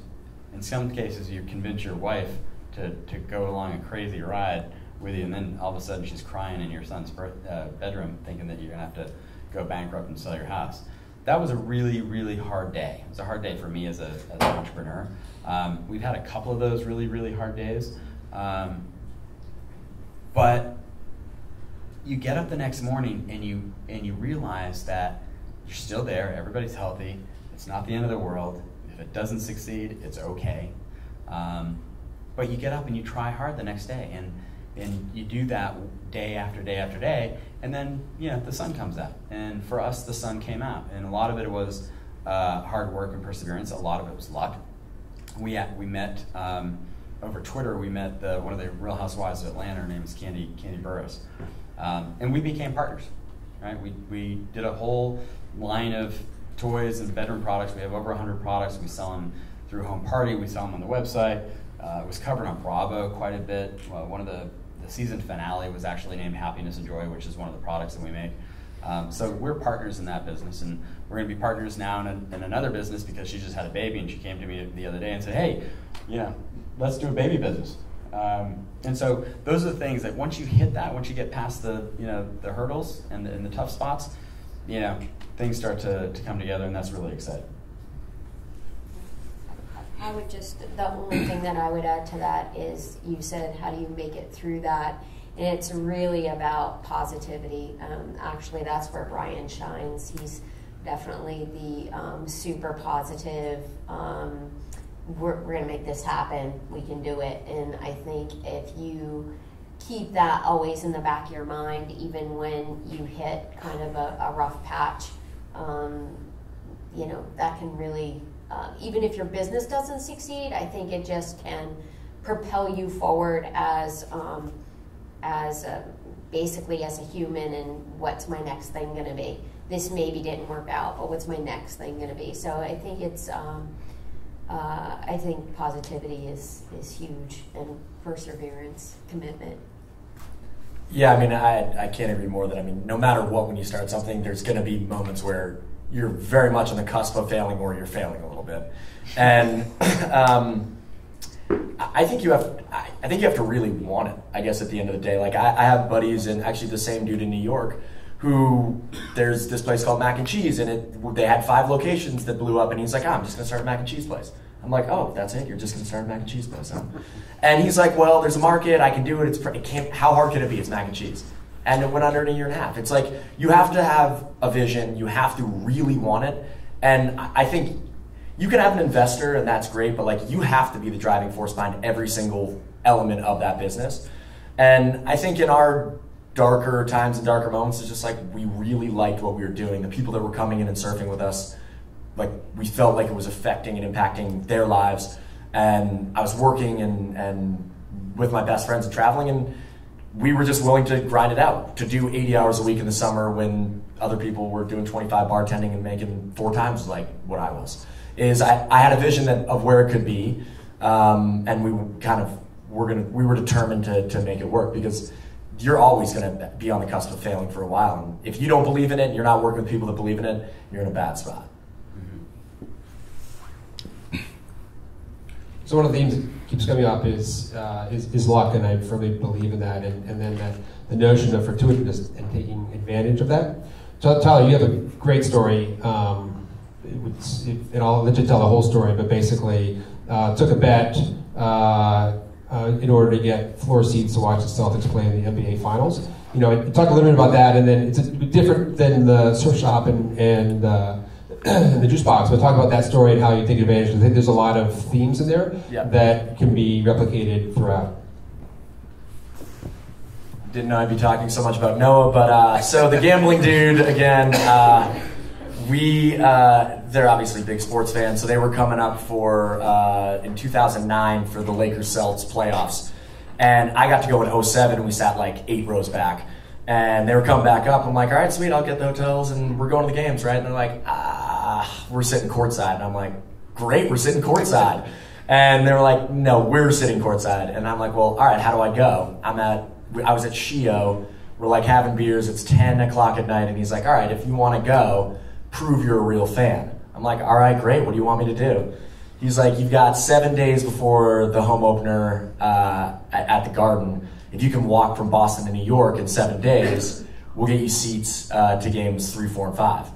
in some cases you convince your wife to go along a crazy ride with you, and then all of a sudden she's crying in your son's bedroom thinking that you're going to have to go bankrupt and sell your house. That was a really, really hard day. It was a hard day for me as an entrepreneur. We've had a couple of those really, really hard days. But you get up the next morning and you realize that you're still there, everybody's healthy, it's not the end of the world. If it doesn't succeed, it's okay. But you get up and you try hard the next day, and you do that day after day after day, and then the sun comes out. And for us, the sun came out, and a lot of it was hard work and perseverance. A lot of it was luck. We met over Twitter, we met one of the Real Housewives of Atlanta. Her name is Candy Burris, and we became partners. Right? We did a whole line of toys and bedroom products. We have over 100 products. We sell them through Home Party. We sell them on the website. It was covered on Bravo quite a bit. One of the season finale was actually named Happiness and Joy, which is one of the products that we make. So we're partners in that business, and we're going to be partners now in another business because she just had a baby, and she came to me the other day and said, hey, let's do a baby business. And so those are the things that once you hit that, once you get past the hurdles and the tough spots, things start to come together, and that's really exciting. I would the only thing that I would add to that is you said, how do you make it through that? And it's really about positivity. Actually, that's where Brian shines. He's definitely the super positive, we're going to make this happen, we can do it. And I think if you keep that always in the back of your mind, even when you hit kind of a rough patch, that can really, even if your business doesn't succeed, I think it just can propel you forward basically as a human, and what's my next thing going to be? This maybe didn't work out, but what's my next thing going to be? So I think it's, I think positivity is huge, and perseverance, commitment. Yeah, I mean, I can't agree more that, I mean, no matter what, when you start something, there's going to be moments where you're very much on the cusp of failing, or you're failing a little bit. And I think you have to really want it, I guess, at the end of the day. Like, I have buddies, and actually the same dude in New York, who, there's this place called Mac and Cheese, and they had 5 locations that blew up, and he's like, I'm just going to start a mac and cheese place. I'm like, oh, that's it? You're just going to start a mac and cheese place, huh? And he's like, well, there's a market, I can do it, how hard can it be? It's mac and cheese. And it went under in a year and a half. It's like, you have to have a vision, you have to really want it, and I think you can have an investor, and that's great, but like, you have to be the driving force behind every single element of that business. And I think in our darker times and darker moments, it's just like, we really liked what we were doing. The people that were coming in and surfing with us, like, we felt like it was affecting and impacting their lives. And I was working and with my best friends and traveling, and we were just willing to grind it out, to do 80 hours a week in the summer when other people were doing 25 bartending and making 4 times like what I was. I had a vision of where it could be, and we were determined to make it work, because you're always going to be on the cusp of failing for a while. And if you don't believe in it, and you're not working with people that believe in it, you're in a bad spot. So one of the themes that keeps coming up is luck, and I firmly believe in that, and then the notion of fortuitousness and taking advantage of that. So Tyler, you have a great story, and I'll let you tell the whole story, but basically took a bet in order to get floor seats to watch the Celtics play in the NBA Finals. Talk a little bit about that, and then it's different than the surf shop and the juice box, but talk about that story and how you take advantage. I think there's a lot of themes in there that can be replicated throughout. Didn't know I'd be talking so much about Noah, but so the gambling dude, again, they're obviously big sports fans, so they were coming up for, in 2009 for the Lakers-Celtics playoffs. And I got to go in 2007, and we sat like 8 rows back. And they were coming back up. I'm like, all right, sweet, I'll get the hotels, and we're going to the games, right? And they're like, we're sitting courtside. And I'm like, great, we're sitting courtside. And they were like, no, we're sitting courtside. And I'm like, well, all right, how do I go? I was at Shio. We're like having beers. It's 10 o'clock at night. And he's like, all right, if you want to go, prove you're a real fan. I'm like, all right, great. What do you want me to do? He's like, you've got 7 days before the home opener at the Garden. If you can walk from Boston to New York in 7 days, we'll get you seats to games 3, 4, and 5.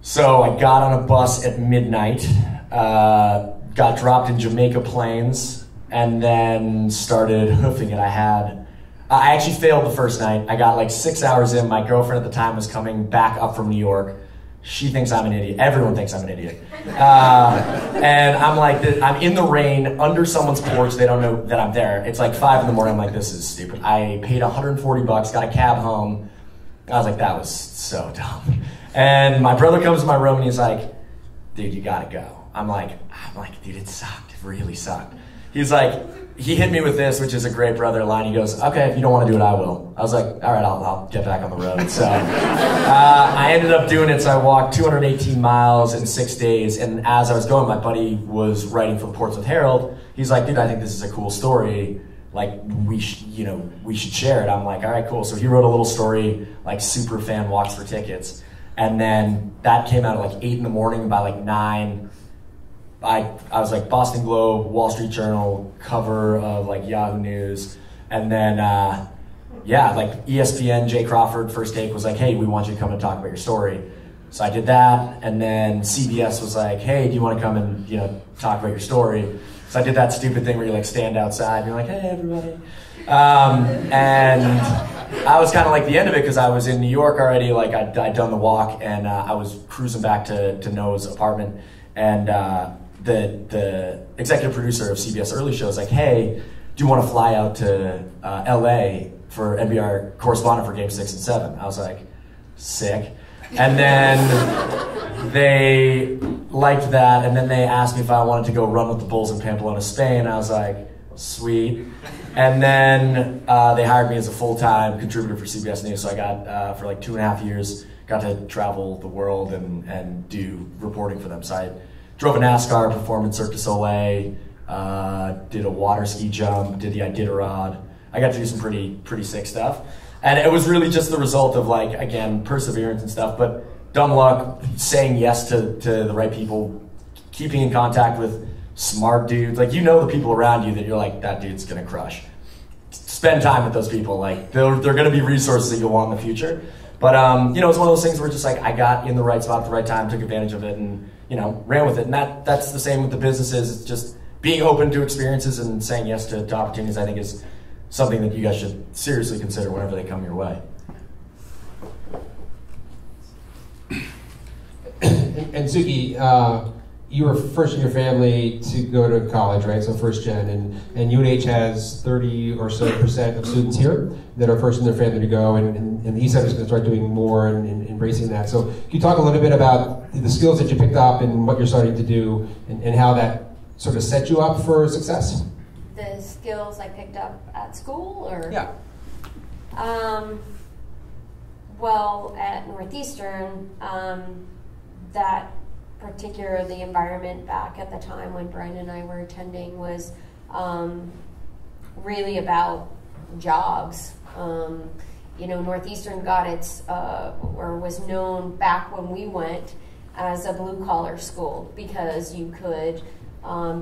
So I got on a bus at midnight, got dropped in Jamaica Plains, and then started hoofing it. I actually failed the first night. I got like 6 hours in. My girlfriend at the time was coming back up from New York. She thinks I'm an idiot. Everyone thinks I'm an idiot. And I'm like, I'm in the rain under someone's porch. They don't know that I'm there. It's like 5 in the morning. I'm like, this is stupid. I paid $140, got a cab home. I was like, that was so dumb. And my brother comes to my room and he's like, dude, you gotta go. I'm like, dude, it sucked. It really sucked. he's like, he hit me with this, which is a great brother line. He goes, okay, if you don't want to do it, I will. I was like, all right, I'll get back on the road. So I ended up doing it. So I walked 218 miles in 6 days. And as I was going, my buddy was writing for the Portsmouth Herald. He's like, dude, I think this is a cool story. Like, we should share it. I'm like, all right, cool. So he wrote a little story, like super fan walks for tickets. And then that came out at like 8 in the morning. By like 9, I was like Boston Globe, Wall Street Journal, cover of like Yahoo News. And then, yeah, like ESPN, Jay Crawford, First Take was like, hey, we want you to come and talk about your story. So I did that. And then CBS was like, hey, do you want to come and, talk about your story? So I did that stupid thing where you like stand outside and you're like, hey, everybody. And I was kind of like the end of it because I was in New York already. Like I'd done the walk and I was cruising back to Noah's apartment. And the executive producer of CBS Early Show was like, hey, do you want to fly out to LA for NBR correspondent for Game 6 and 7? I was like, sick. And then they liked that, and then they asked me if I wanted to go run with the Bulls in Pamplona, Spain. I was like, sweet. And then they hired me as a full-time contributor for CBS News, so I got, for like 2.5 years, got to travel the world and do reporting for them. So I drove a NASCAR, performed in Cirque du Soleil, did a water ski jump, did the Iditarod. I got to do some pretty sick stuff. And it was really just the result of like, again, perseverance and stuff, but dumb luck, saying yes to the right people, keeping in contact with smart dudes. Like, the people around you that you're like, that dude's gonna crush. Spend time with those people. Like, they're gonna be resources that you'll want in the future. But, it's one of those things where just like, I got in the right spot at the right time, took advantage of it, and, ran with it. And that's the same with the businesses. It's just being open to experiences and saying yes to opportunities, I think, is something that you guys should seriously consider whenever they come your way. And Suki, you were first in your family to go to college, right? So first gen, and UNH has 30 or so % of students here that are first in their family to go, and the East Side is going to start doing more and embracing that. So can you talk a little bit about the skills that you picked up and what you're starting to do, and how that sort of set you up for success? The skills I picked up at school, or? Yeah. Well, at Northeastern, that the environment back at the time when Brian and I were attending was really about jobs. Northeastern got its, or was known back when we went as a blue-collar school because you could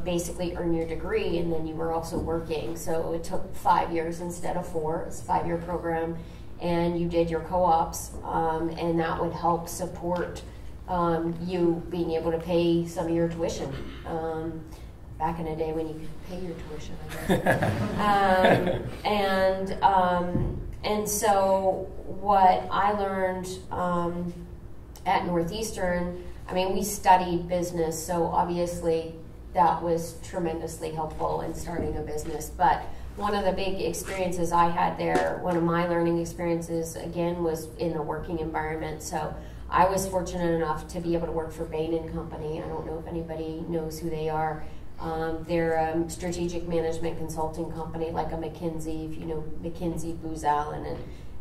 basically earn your degree and then you were also working. So it took 5 years instead of 4. It's a 5-year program, and you did your co-ops, and that would help support you being able to pay some of your tuition. Back in the day when you could pay your tuition, I guess. And so what I learned at Northeastern, we studied business, so obviously that was tremendously helpful in starting a business. But one of the big experiences I had there, one of my learning experiences, again, was in the working environment. So I was fortunate enough to be able to work for Bain & Company. I don't know if anybody knows who they are. They're a strategic management consulting company, like a McKinsey. If you know McKinsey, Booz Allen, and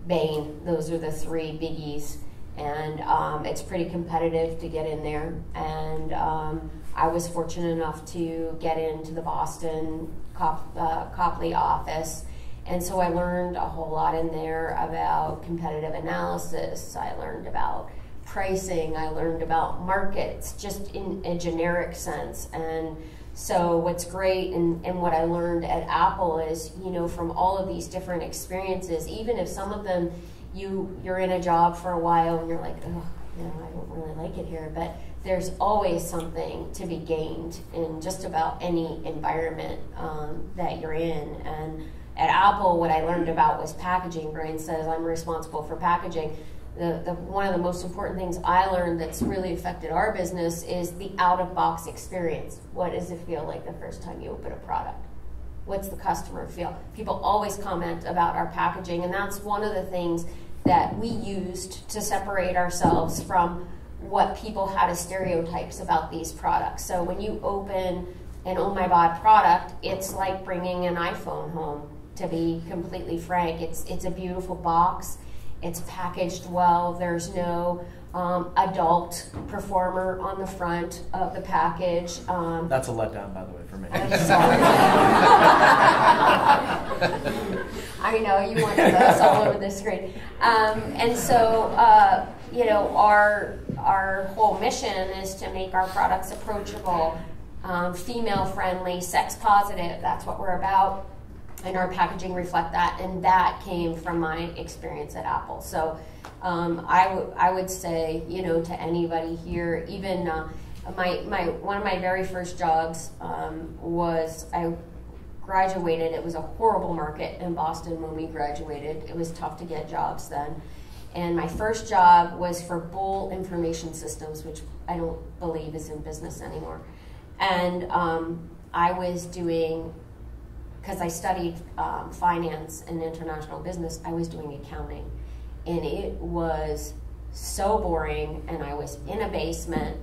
Bain, those are the 3 biggies. And it's pretty competitive to get in there. And I was fortunate enough to get into the Boston Copley office. And so I learned a whole lot in there about competitive analysis. I learned about pricing. I learned about markets, just in a generic sense. And so what's great and what I learned at Apple is, from all of these different experiences, even if some of them you're in a job for a while and you're like, oh, I don't really like it here, but there's always something to be gained in just about any environment that you're in. And at Apple, what I learned about was packaging. Brian says I'm responsible for packaging. One of the most important things I learned that's really affected our business is the out-of-box experience. What does it feel like the first time you open a product? What's the customer feel? People always comment about our packaging, and that's one of the things that we used to separate ourselves from what people had as stereotypes about these products. So when you open an OhMiBod product, it's like bringing an iPhone home, to be completely frank. It's a beautiful box. It's packaged well. There's no adult performer on the front of the package. That's a letdown, by the way, for me. I'm sorry. I know, you wanted us all over the screen. And so, you know, our whole mission is to make our products approachable, female-friendly, sex-positive. That's what we're about. And our packaging reflect that, and that came from my experience at Apple. So I would say, you know, to anybody here, even one of my very first jobs was I graduated. It was a horrible market in Boston when we graduated. It was tough to get jobs then. And my first job was for Bull Information Systems, which I don't believe is in business anymore. And I was doing, because I studied finance and international business, I was doing accounting. And it was so boring, and I was in a basement.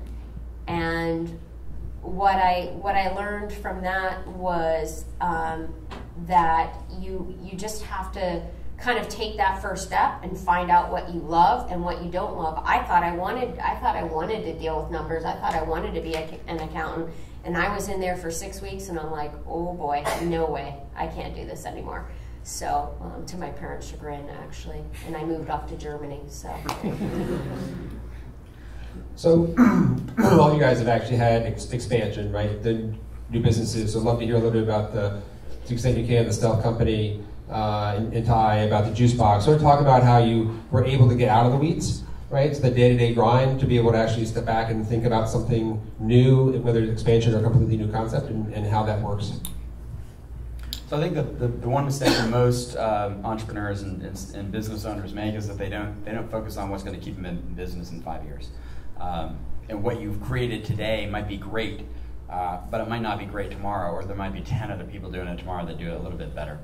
And what I learned from that was that you just have to kind of take that first step and find out what you love and what you don't love. I thought I wanted to deal with numbers. I thought I wanted to be an accountant. And I was in there for 6 weeks, and I'm like, oh boy, no way, I can't do this anymore. So, to my parents' chagrin, actually, and I moved off to Germany. So, all you guys have actually had expansion, right? The new businesses. So, I'd love to hear a little bit about to the extent you can, the Stealth Company, and Ty, about the juice box. Sort of talk about how you were able to get out of the weeds, right? It's the day-to-day grind to be able to actually step back and think about something new, whether it's expansion or a completely new concept, and how that works. So I think the one mistake that most entrepreneurs and business owners make is that they don't focus on what's going to keep them in business in 5 years. And what you've created today might be great, but it might not be great tomorrow, or there might be 10 other people doing it tomorrow that do it a little bit better.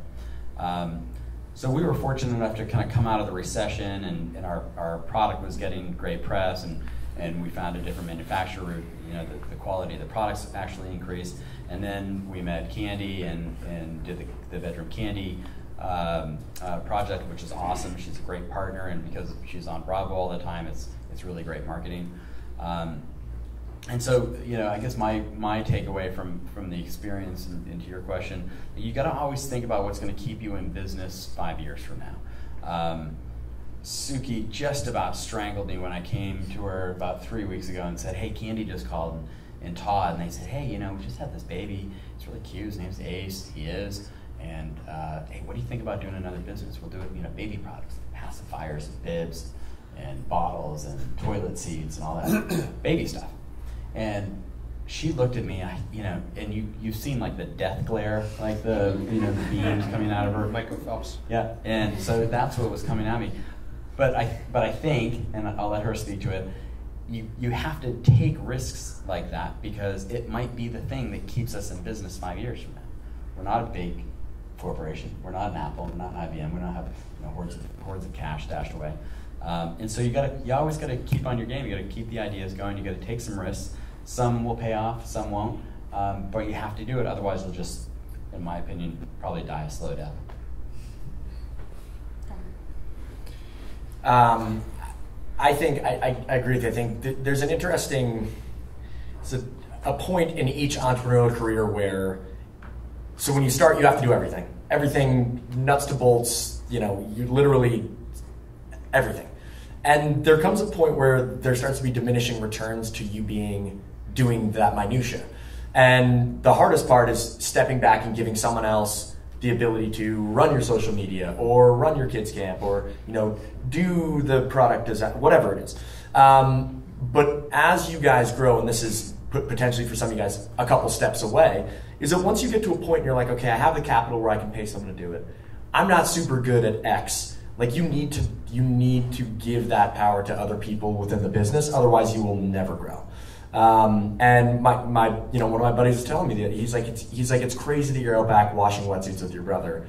So we were fortunate enough to kind of come out of the recession, and our product was getting great press, and we found a different manufacturer route. You know, the quality of the products actually increased. And then we met Candy and did the bedroom candy project, which is awesome. She's a great partner, and because she's on Bravo all the time, it's really great marketing. And so, you know, I guess my takeaway from the experience and to your question, you got to always think about what's going to keep you in business 5 years from now. Suki just about strangled me when I came to her about 3 weeks ago and said, hey, Candy just called, and Todd, and they said, hey, you know, we just had this baby. It's really cute. His name's Ace. He is. And hey, what do you think about doing another business? We'll do it, you know, baby products, pacifiers, and bibs, and bottles, and toilet seats, and all that baby stuff. And she looked at me, you know, and you've seen like the death glare, like the the beams coming out of her. Michael Phelps. Yeah, and so that's what was coming at me. But I think, and I'll let her speak to it, you have to take risks like that, because it might be the thing that keeps us in business 5 years from now. We're not a big corporation. We're not an Apple. We're not an IBM. We don't have hordes of cash stashed away. And so you always got to keep on your game. You got to keep the ideas going. You got to take some risks. Some will pay off. Some won't. But you have to do it. Otherwise, you'll just, in my opinion, probably die a slow death. I think I agree with you. I think there's an interesting, a point in each entrepreneurial career where, so when you start, you have to do everything. Everything, nuts to bolts, you literally everything. And there comes a point where there starts to be diminishing returns to you doing that minutia. And the hardest part is stepping back and giving someone else the ability to run your social media, or run your kids camp, or do the product design, whatever it is. But as you guys grow, and this is potentially for some of you guys a couple steps away, is that once you get to a point and you're like, okay, I have the capital where I can pay someone to do it. I'm not super good at X. Like you need to give that power to other people within the business, otherwise you will never grow. And my one of my buddies was telling me that he's like it's crazy that you're out back washing wetsuits with your brother,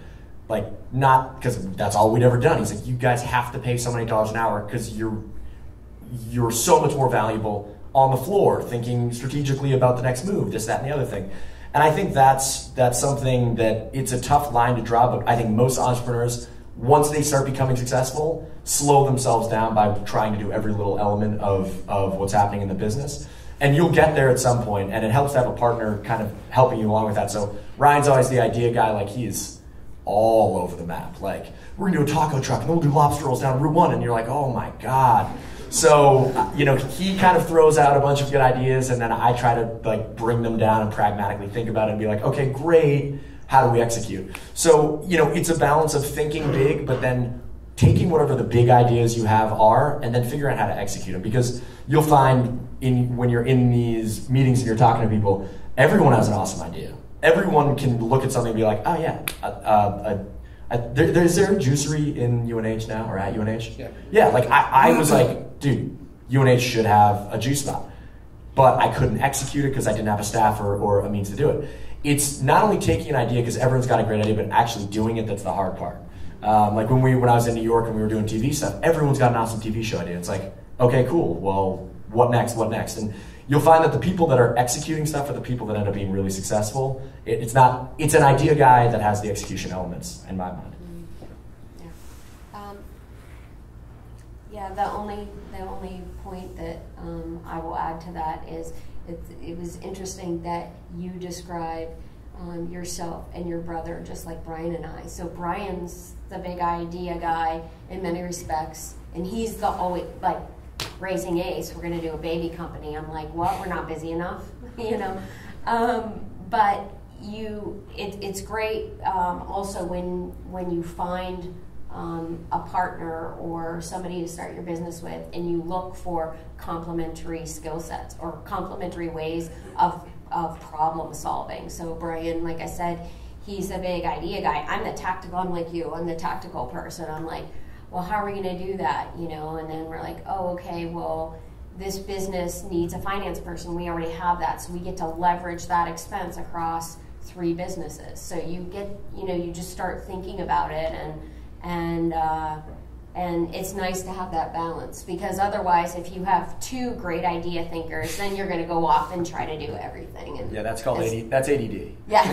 like not because that's all we'd ever done. He's like, you guys have to pay so many dollars an hour because you're so much more valuable on the floor, thinking strategically about the next move, this, that, and the other thing. And I think that's something that it's a tough line to draw, but I think most entrepreneurs, once they start becoming successful, slow themselves down by trying to do every little element of what's happening in the business. And you'll get there at some point, and it helps to have a partner kind of helping you along with that. So Ryan's always the idea guy, like he's all over the map. Like, we're gonna do a taco truck, and we'll do lobster rolls down Route 1, and you're like, oh my God. So, you know, he kind of throws out a bunch of good ideas, and then I try to like bring them down and pragmatically think about it and be like, okay, great, how do we execute? So, you know, it's a balance of thinking big, but then taking whatever the big ideas you have are, and then figuring out how to execute them. Because you'll find when you're in these meetings and you're talking to people, everyone has an awesome idea. Everyone can look at something and be like, oh yeah, is there a juicery in UNH now, or at UNH? Yeah. Yeah, like I was like, dude, UNH should have a juice spot. But I couldn't execute it because I didn't have a staff or a means to do it. It's not only taking an idea because everyone's got a great idea, but actually doing it that's the hard part. Like when I was in New York and we were doing TV stuff, everyone's got an awesome TV show idea. It's like, okay, cool, well, what next, what next? And you'll find that the people that are executing stuff are the people that end up being really successful. It's an idea guy that has the execution elements, in my mind. Yeah, the only point that I will add to that is it was interesting that you describe yourself and your brother just like Brian and I. So Brian's the big idea guy in many respects, and he's the always like raising Ace. We're going to do a baby company. I'm like, what? We're not busy enough, you know. But it's great also when you find a partner or somebody to start your business with, and you look for complementary skill sets or complementary ways of problem solving. So Brian, like I said, he's a big idea guy. I'm the tactical. I'm like you. I'm the tactical person. I'm like, well, how are we going to do that? You know, and then we're like, oh, okay, well, this business needs a finance person. We already have that, so we get to leverage that expense across 3 businesses. So you get, you know, you just start thinking about it, and it's nice to have that balance, because otherwise, if you have 2 great idea thinkers, then you're going to go off and try to do everything. And yeah, that's called that's ADD. Yeah.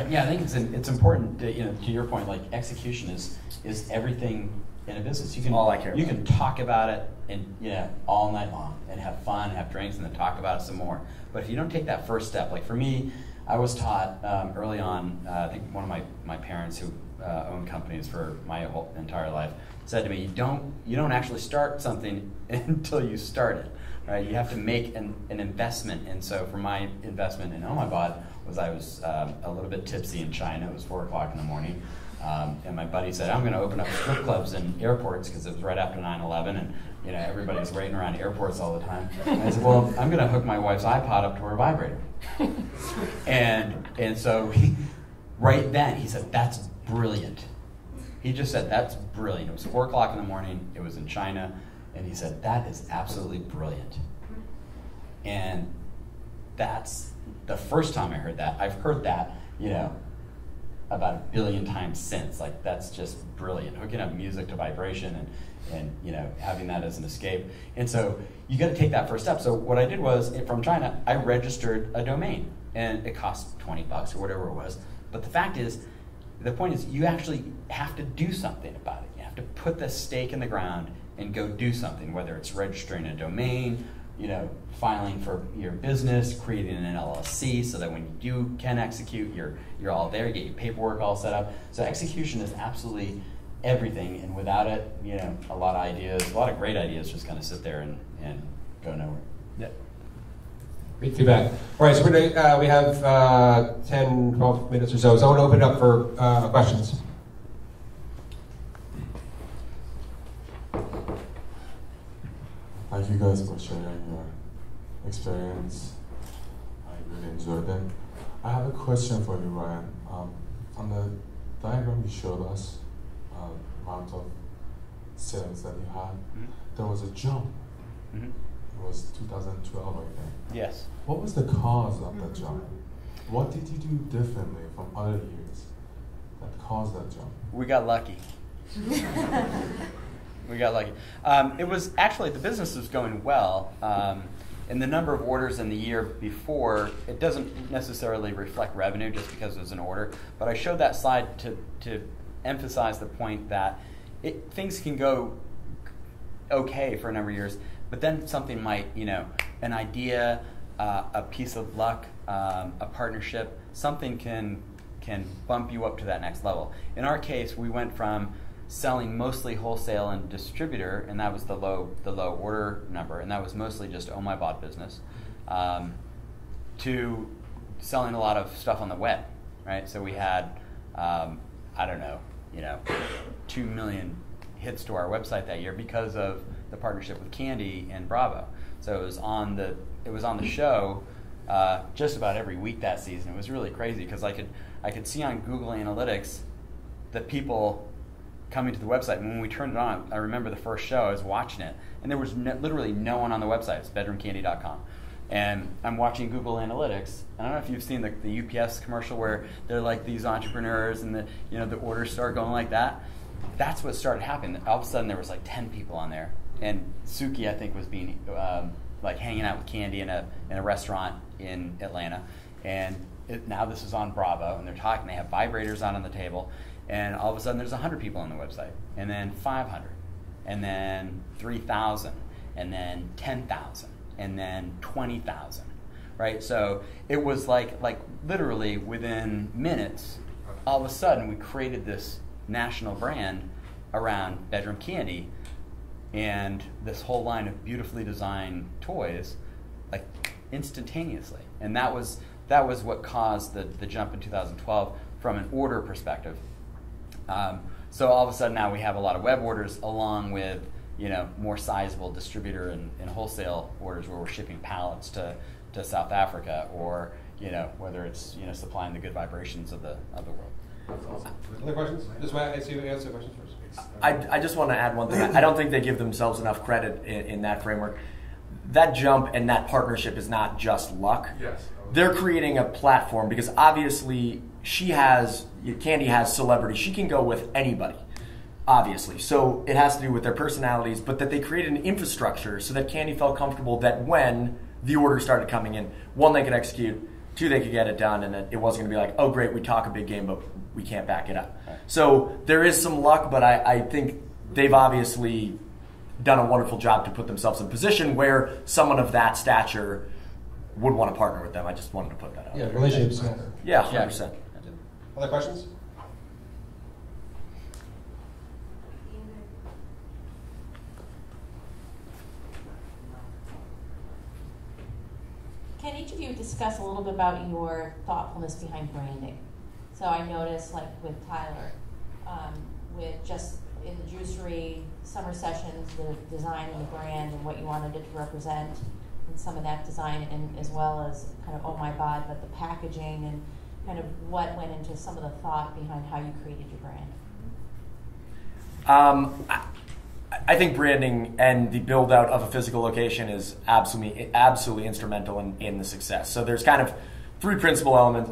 Yeah, I think it's important that, you know, to your point, like execution is everything in a business. You can all I care you about. can talk about it and all night long and have fun and have drinks and then talk about it some more. But if you don't take that first step, like for me, I was taught early on. I think one of my parents who owned companies for my whole entire life said to me, you don't actually start something until you start it, right? You have to make an investment. And so for my investment in OhMiBod was I was a little bit tipsy in China. It was 4 o'clock in the morning. And my buddy said, I'm going to open up strip clubs in airports, because it was right after 9/11, and you know everybody was waiting around airports all the time. And I said, well, I'm going to hook my wife's iPod up to her vibrator. and so right then he said, that's brilliant. He just said, that's brilliant. It was 4 o'clock in the morning. It was in China. And he said, that is absolutely brilliant. And that's the first time I heard that. I've heard that, you know, about 1 billion times since. Like, that's just brilliant. Hooking up music to vibration and you know, having that as an escape. And so you got to take that first step. So what I did was, from China, I registered a domain, and it cost $20 or whatever it was. But the fact is, the point is, you actually have to do something about it. You have to put the stake in the ground and go do something, whether it's registering a domain, you know, filing for your business, creating an LLC so that when you can execute, you're all there, you get your paperwork all set up. So execution is absolutely everything, and without it, you know, a lot of great ideas just kind of sit there and go nowhere. Yeah. Great feedback. All right, so we have 10, 12 minutes or so. So I want to open it up for questions. Thank you guys for sharing your experience. I really enjoyed it. I have a question for you, Ryan. On the diagram you showed us, amount of sales that you had, there was a jump. It was 2012, I think. Yes. What was the cause of that jump? What did you do differently from other years that caused that jump? We got lucky. We got lucky. It was actually, the business was going well, And the number of orders in the year before, it doesn't necessarily reflect revenue just because there's an order. But I showed that slide to emphasize the point that things can go okay for a number of years, but then something might, an idea, a piece of luck, a partnership, something can bump you up to that next level. In our case, we went from selling mostly wholesale and distributor, and that was the low order number, and that was mostly just OhMiBod business, to selling a lot of stuff on the web, right? So we had, 2 million hits to our website that year because of the partnership with Candy and Bravo. So it was on the show just about every week that season. It was really crazy because I could see on Google Analytics the people coming to the website. And when we turned it on, I remember the first show, I was watching it, and there was literally no one on the website. It's bedroomcandy.com. And I'm watching Google Analytics. I don't know if you've seen the UPS commercial where they're like these entrepreneurs and the orders start going like that. That's what started happening. All of a sudden there was like 10 people on there. And Suki, I think, was being hanging out with Candy in a restaurant in Atlanta. And now this is on Bravo, and they're talking. They have vibrators on the table. And all of a sudden there's 100 people on the website, and then 500, and then 3,000, and then 10,000, and then 20,000, right? So it was like literally within minutes, all of a sudden we created this national brand around Bedroom Candy and this whole line of beautifully designed toys, like instantaneously. And that was what caused the jump in 2012 from an order perspective. So all of a sudden now we have a lot of web orders along with more sizable distributor and wholesale orders where we're shipping pallets to South Africa, or whether it's supplying the good vibrations of the world. That's awesome. Other questions? Just wait. I see you answer questions first. I just want to add one thing. I don't think they give themselves enough credit in that framework. That jump and that partnership is not just luck. Yes. They're creating a platform because obviously Candy has celebrity. She can go with anybody, obviously. So it has to do with their personalities, but that they created an infrastructure so that Candy felt comfortable that when the orders started coming in, one, they could execute, two, they could get it done, and that it wasn't going to be like, oh, great, we talk a big game, but we can't back it up. Right. So there is some luck, but I think they've obviously done a wonderful job to put themselves in a position where someone of that stature would want to partner with them. I just wanted to put that out. Yeah, relationships matter. Yeah, 100%. Other questions? Can each of you discuss a little bit about your thoughtfulness behind branding? So I noticed, like with Tyler, with just in the juicery summer sessions, the design of the brand and what you wanted it to represent, and some of that design, and as well as kind of OhMiBod, but the packaging and kind of what went into some of the thought behind how you created your brand. I think branding and the build out of a physical location is absolutely instrumental in the success. So there's kind of three principal elements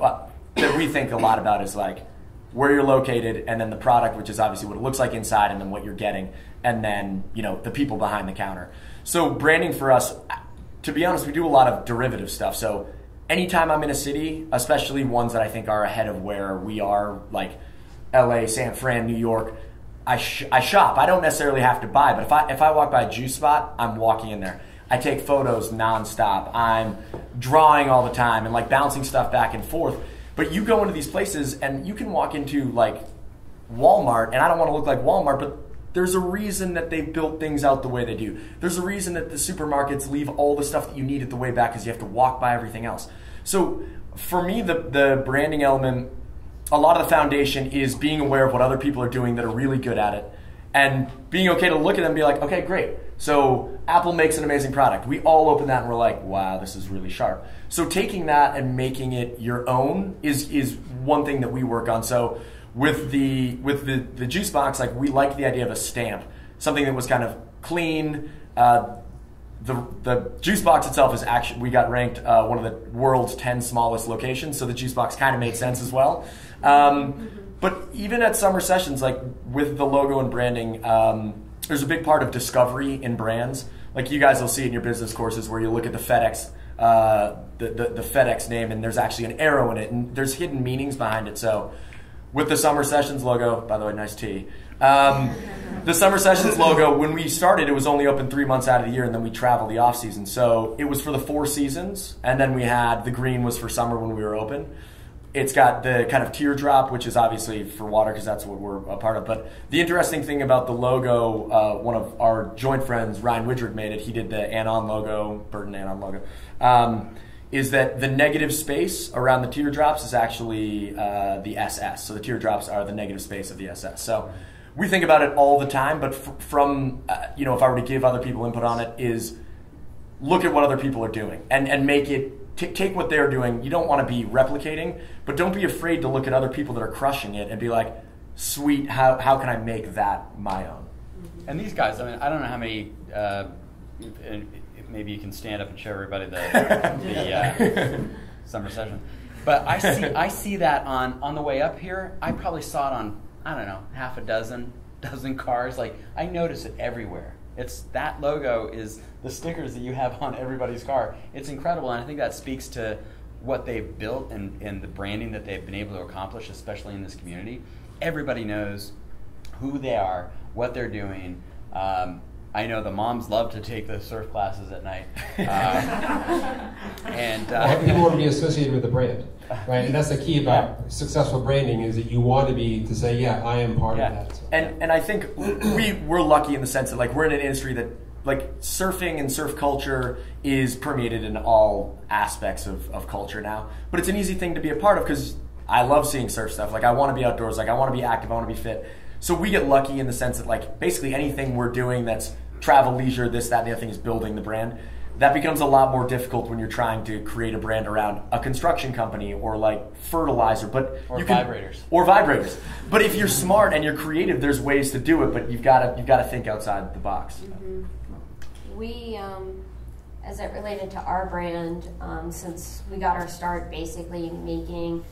that we think a lot about, is like where you're located, and then the product, which is obviously what it looks like inside, and then what you're getting, and then the people behind the counter. So branding for us, to be honest, we do a lot of derivative stuff. So anytime I'm in a city, especially ones that I think are ahead of where we are, like LA, San Fran, New York, I shop. I don't necessarily have to buy, but if I walk by a juice spot, I'm walking in there. I take photos nonstop. I'm drawing all the time and like bouncing stuff back and forth. But you go into these places and you can walk into like Walmart, and I don't want to look like Walmart, but there's a reason that they built things out the way they do. There's a reason that the supermarkets leave all the stuff that you need at the way back because you have to walk by everything else. So for me, the branding element, a lot of the foundation is being aware of what other people are doing that are really good at it, and being okay to look at them and be like, okay, great. So Apple makes an amazing product. We all open that and we're like, wow, this is really sharp. So taking that and making it your own is one thing that we work on. So with the juice box, like we like the idea of a stamp, something that was kind of clean. The juice box itself is actually, we got ranked one of the world's 10 smallest locations, so the juice box kind of made sense as well. But even at summer sessions, like with the logo and branding, there's a big part of discovery in brands. like you guys will see in your business courses where you look at the FedEx, the FedEx name, and there's actually an arrow in it, and there's hidden meanings behind it. So with the Summer Sessions logo, by the way, nice tee. The Summer Sessions logo, when we started, it was only open 3 months out of the year, and then we traveled the off season. So it was for the 4 seasons, and then we had the green was for summer when we were open. It's got the kind of teardrop, which is obviously for water because that's what we're a part of. But the interesting thing about the logo, one of our joint friends, Ryan Widrick, made it. He did the Anon logo, Burton Anon logo. Is that the negative space around the teardrops is actually the SS. So the teardrops are the negative space of the SS. So we think about it all the time, but from, if I were to give other people input on it, is look at what other people are doing and make it, take what they're doing. You don't want to be replicating, but don't be afraid to look at other people that are crushing it and be like, sweet, how can I make that my own? And these guys, I mean, I don't know how many, maybe you can stand up and show everybody the summer session. But I see that on the way up here. I probably saw it on, I don't know, half a dozen cars. Like, I notice it everywhere. It's that logo is the stickers that you have on everybody's car. It's incredible, and I think that speaks to what they've built and the branding that they've been able to accomplish, especially in this community. Everybody knows who they are, what they're doing. I know the moms love to take the surf classes at night. People want to be associated with the brand, right? And that's the key about successful branding is that you want to be, to say, yeah, I am part of that. So. And I think we're lucky in the sense that like we're in an industry that like surfing and surf culture is permeated in all aspects of culture now. But it's an easy thing to be a part of because I love seeing surf stuff. Like I want to be outdoors, like I want to be active, I want to be fit. So we get lucky in the sense that like basically anything we're doing that's travel, leisure, this, that, and the other thing is building the brand. That becomes a lot more difficult when you're trying to create a brand around a construction company or like fertilizer, vibrators. But if you're smart and you're creative, there's ways to do it. But you've got to think outside the box. Mm-hmm. We, as it related to our brand, since we got our start basically making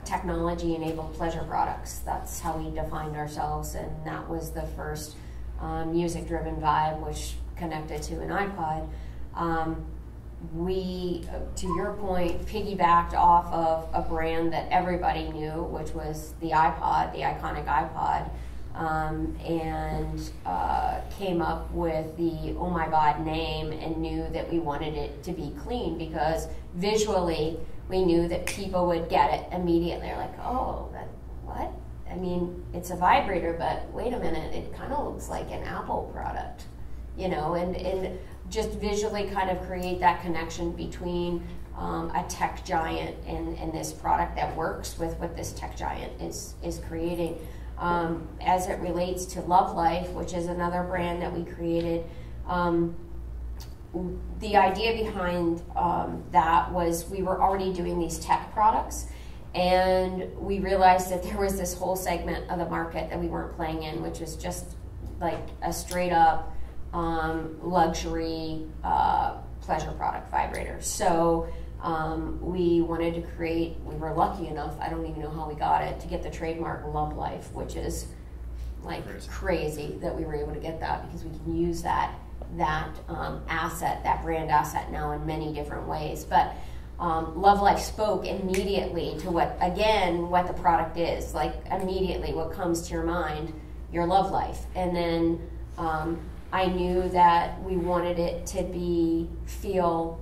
technology-enabled pleasure products. That's how we defined ourselves, and that was the first music-driven vibe, which connected to an iPod. We, to your point, piggybacked off of a brand that everybody knew, which was the iPod, the iconic iPod, and came up with the OhMiBod name and knew that we wanted it to be clean because visually we knew that people would get it immediately. They're like, oh, what? I mean, it's a vibrator, but wait a minute, it kind of looks like an Apple product, and just visually kind of create that connection between a tech giant and this product that works with what this tech giant is creating. As it relates to Lovelife, which is another brand that we created, the idea behind that was we were already doing these tech products, and we realized that there was this whole segment of the market that we weren't playing in, which is just like a straight up luxury pleasure product vibrator. So we wanted to create, we were lucky enough, I don't even know how we got it, to get the trademark Lovelife, which is like crazy that we were able to get that because we can use that asset, that brand asset now in many different ways. But Lovelife spoke immediately to what the product is. Like immediately what comes to your mind, your Lovelife. And then I knew that we wanted it to feel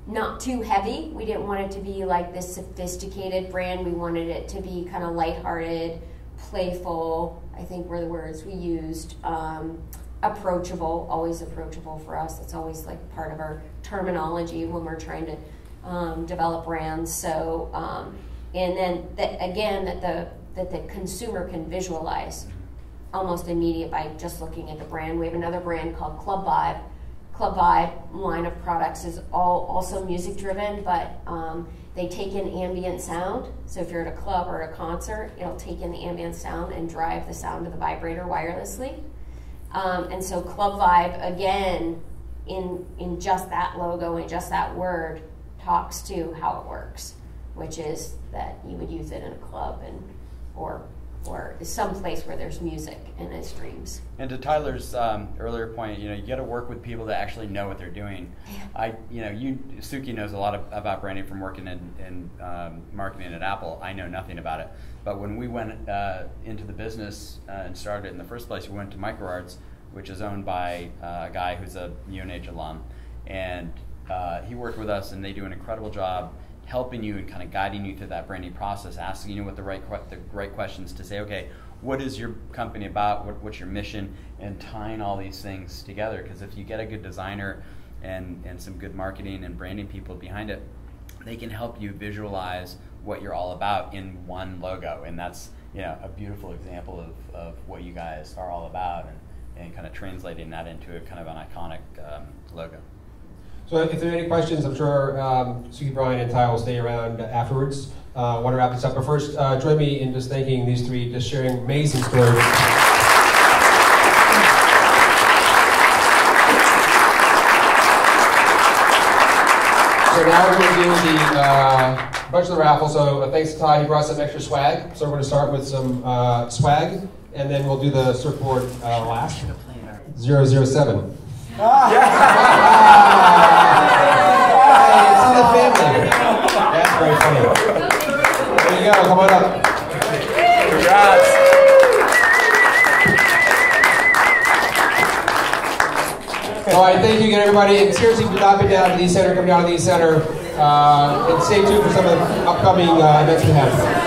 not too heavy. We didn't want it to be like this sophisticated brand. We wanted it to be kind of lighthearted, playful, I think were the words we used. Approachable, always approachable for us. That's always like part of our terminology when we're trying to develop brands. So, and then that the consumer can visualize almost immediate by just looking at the brand. We have another brand called Club Vibe. Club Vibe line of products is also music driven, but they take in ambient sound. So if you're at a club or a concert, it'll take in the ambient sound and drive the sound of the vibrator wirelessly. And so Club Vibe, again, in just that logo and just that word, talks to how it works, which is that you would use it in a club or or some place where there's music and it streams. And to Tyler's earlier point, you got to work with people that actually know what they're doing. Suki knows a lot about branding from working in marketing at Apple. I know nothing about it. But when we went into the business and started it in the first place, we went to MicroArts, which is owned by a guy who's a UNH alum. And he worked with us, and they do an incredible job helping you and kind of guiding you through that branding process, asking you what the right questions to say, okay, what is your company about, what's your mission, and tying all these things together. Because if you get a good designer and some good marketing and branding people behind it, they can help you visualize what you're all about in one logo. And that's a beautiful example of what you guys are all about, and kind of translating that into a kind of an iconic logo. So if there are any questions, I'm sure Suki, Brian, and Ty will stay around afterwards. I want to wrap this up, but first, join me in just thanking these three, just sharing amazing stories. So now we're going to do the bunch of the raffle. So thanks to Ty, he brought some extra swag. So we're going to start with some swag, and then we'll do the surfboard last. 007. Hey, it's in the family. That's very funny. There you go. Come on up. Congrats. All right, thank you again, everybody. And seriously, do not be down to the East Center. Come down to the East Center. And stay tuned for some of the upcoming events we have.